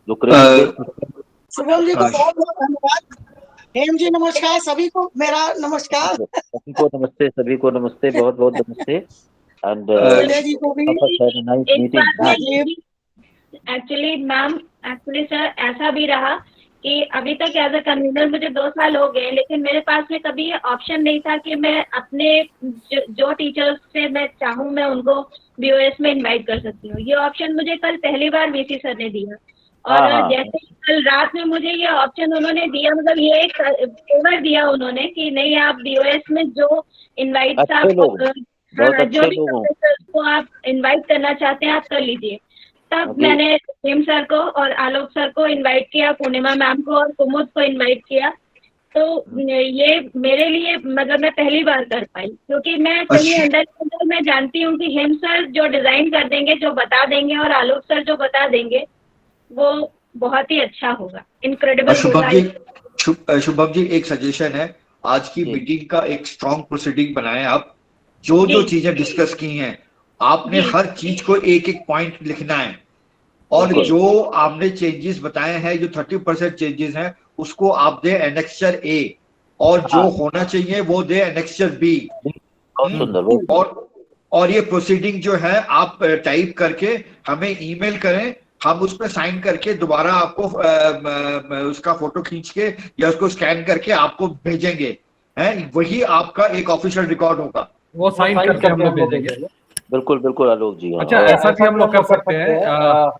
[SPEAKER 3] जो
[SPEAKER 8] शुभम जी को बहुत बहुत धन्यवाद। हेम जी नमस्कार, सभी को मेरा नमस्कार।
[SPEAKER 3] सभी को नमस्ते, बहुत बहुत नमस्ते। एंड
[SPEAKER 8] जी को भी
[SPEAKER 6] एक्चुअली मैम, एक्चुअली सर ऐसा भी रहा कि अभी तक एज अ कन्वीनर मुझे 2 साल हो गए, लेकिन मेरे पास में कभी ये ऑप्शन नहीं था कि मैं अपने जो टीचर्स से मैं चाहूँ मैं उनको बीओएस में इनवाइट कर सकती हूँ। ये ऑप्शन मुझे कल पहली बार वीसी सर ने दिया, और जैसे कल रात में मुझे ये ऑप्शन उन्होंने दिया, मतलब ये एक फेवर दिया उन्होंने कि नहीं आप बीओएस में जो इनवाइट आप जो भी प्रोफेसर को आप इनवाइट करना चाहते हैं आप कर लीजिए। तब मैंने हेम सर को और आलोक सर को इनवाइट किया, पूर्णिमा मैम को और कुमुद को इनवाइट किया। तो ये मेरे लिए मतलब मैं पहली बार कर पाई, क्योंकि मैं कहीं अंदर मैं जानती हूँ कि हेम सर जो डिजाइन कर देंगे, जो बता देंगे, और आलोक सर जो बता देंगे वो बहुत ही अच्छा होगा, इनक्रेडिबल होगा।
[SPEAKER 2] शुभम जी एक सजेशन है, आज की मीटिंग का एक स्ट्रॉन्ग प्रोसीडिंग बनाएं आप। जो चीजें डिस्कस की हैं आपने हर चीज को एक एक पॉइंट लिखना है, और जो आपने चेंजेस बताए हैं, जो 30% चेंजेस हैं उसको आप दे एनेक्सचर ए, और जो होना चाहिए वो दे एनेक्सचर बी। और ये प्रोसीडिंग जो है आप टाइप करके हमें ईमेल करें, हम उस पर साइन करके दोबारा आपको उसका फोटो खींच के या उसको स्कैन करके आपको भेजेंगे, हैं? वही आपका एक ऑफिशियल रिकॉर्ड होगा,
[SPEAKER 4] वो साइन करके हम लोग भेजेंगे।
[SPEAKER 3] बिल्कुल बिल्कुल आलोक जी।
[SPEAKER 4] अच्छा, ऐसा भी हम लोग कर सकते हैं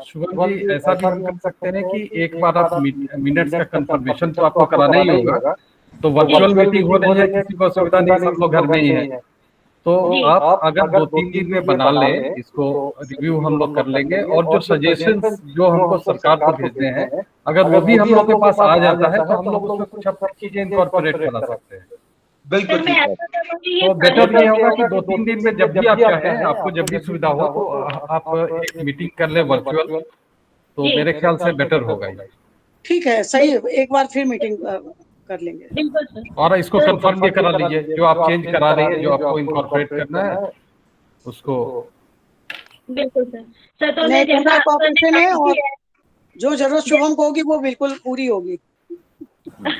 [SPEAKER 4] शुभम जी, ऐसा भी हम कर सकते हैं कि एक बार आप मिनट्स का कंफर्मेशन तो आपको कराना ही होगा, तो वर्चुअल मीटिंग हो रही है, किसी को सुविधा नहीं, सब लोग घर में ही है, तो आप अगर 2-3 दिन में बना लें इसको, रिव्यू हम लोग कर लेंगे, और जो सजेशंस जो हमको सरकार को भेजने हैं अगर वो भी हम लोग के पास आ जाता है तो हम लोग उसमें कुछ अपनी चीजें इनकॉर्पोरेट करा सकते हैं।
[SPEAKER 2] बिल्कुल ठीक है।
[SPEAKER 4] तो बेटर ये होगा कि 2-3 दिन में जब भी आप चाहें, आपको जब भी सुविधा हो तो आप एक मीटिंग कर ले वर्चुअल, तो मेरे ख्याल से बेटर होगा ये।
[SPEAKER 8] ठीक है, सही है, एक बार फिर मीटिंग कर लेंगे।
[SPEAKER 4] और इसको कंफर्म भी करा लीजिए, जो आप चेंज करा रहे हैं, जो आपको इनकॉर्पोरेट करना है उसको।
[SPEAKER 6] बिल्कुल सर, तो
[SPEAKER 8] मैं जैसा कॉपरेशन है, और जो जरूरत शुभम को होगी वो बिल्कुल पूरी होगी।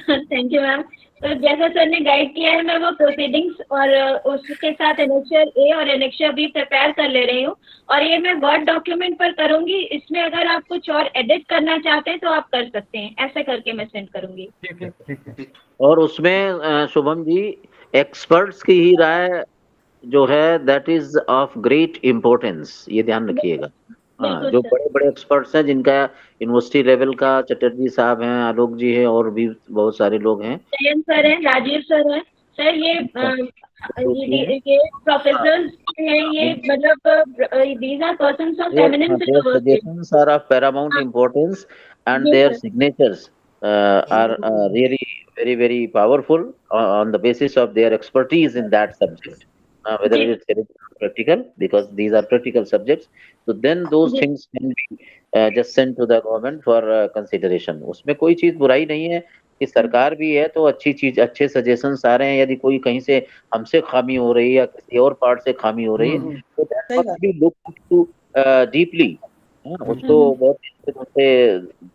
[SPEAKER 6] Thank you ma'am. तो जैसा सर ने गाइड किया है, मैं वो प्रोसीडिंग्स और उसके साथ एनेक्सचर ए और एनेक्सचर बी प्रिपेयर कर ले रही हूँ, और ये मैं वर्ड डॉक्यूमेंट पर करूंगी। इसमें अगर आप कुछ और एडिट करना चाहते हैं तो आप कर सकते हैं, ऐसे करके मैं सेंड करूंगी।
[SPEAKER 4] ठीक है।
[SPEAKER 3] और उसमें शुभम जी एक्सपर्ट्स की ही राय जो है that is of great importance, ये ध्यान रखिएगा। हाँ, जो बड़े बड़े एक्सपर्ट्स हैं जिनका यूनिवर्सिटी लेवल का, चटर्जी साहब हैं, आलोक जी हैं, और भी बहुत सारे लोग हैं,
[SPEAKER 6] जयंत सर हैं, राजीव सर हैं, सर ये प्रोफेसर्स हैं, ये मतलब these are persons of eminence in the world.
[SPEAKER 3] suggestions are of paramount importance, and their signatures are really very very powerful on the basis of their expertise in that subject. whether it is theoretical or practical, because these are practical subjects. So then those things can be just sent to the government for consideration. उसमें कोई चीज बुराई नहीं है कि सरकार भी है तो अच्छी चीज, अच्छे सजेशंस आ रहे हैं। यदि कोई कहीं से हमसे खामी हो रही है या किसी और पार्ट से खामी हो रही है तो that must be looked into deeply, उसको बहुत से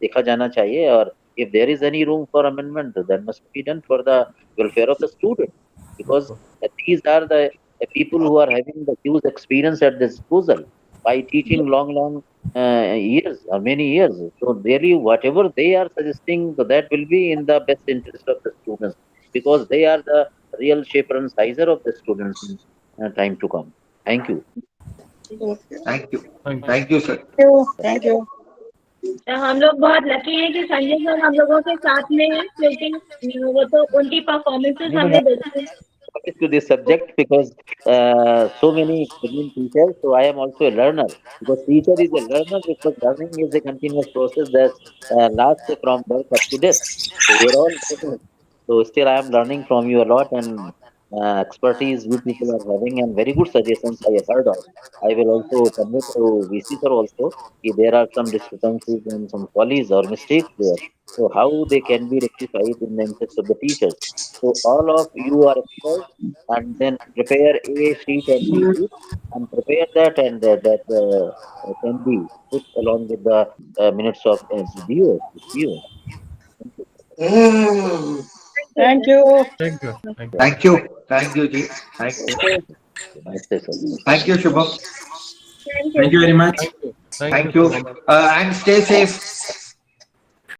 [SPEAKER 3] देखा जाना चाहिए। और if there is any room for amendment, that must be done for the welfare of the student, because these are the people who are having the huge experience at disposal by teaching long years or many years. So really whatever they are suggesting, that will be in the best interest of the students, because they are the real shaper and sizer of the students in time to come. Thank you.
[SPEAKER 2] Thank you. Thank you, sir.
[SPEAKER 8] Thank you.
[SPEAKER 6] हम लोग बहुत lucky हैं कि Sanjay sir हम लोगों के साथ में हैं, क्योंकि वो तो उनकी परफॉर्मेंसेस हमने देखी है।
[SPEAKER 3] To this subject, because so many brilliant teachers, so I am also a learner, because teacher is a learner, because learning is a continuous process that lasts from birth up to death. So we are all learners. So still I am learning from you a lot, and expertise you people are having, and very good suggestions I have heard of. I will also submit to VC sir also if there are some discrepancies and some follies or mistakes there. So how they can be rectified in the interest of the teachers. So all of you are experts, and then prepare A sheet and B sheet, and prepare that, and that can be put along with the minutes of viewers.
[SPEAKER 8] Thank you.
[SPEAKER 4] Thank you.
[SPEAKER 2] Thank you. Thank you, ji. Thank you. Thank you, Shubham.
[SPEAKER 1] Thank you very much.
[SPEAKER 2] Thank you. And stay safe.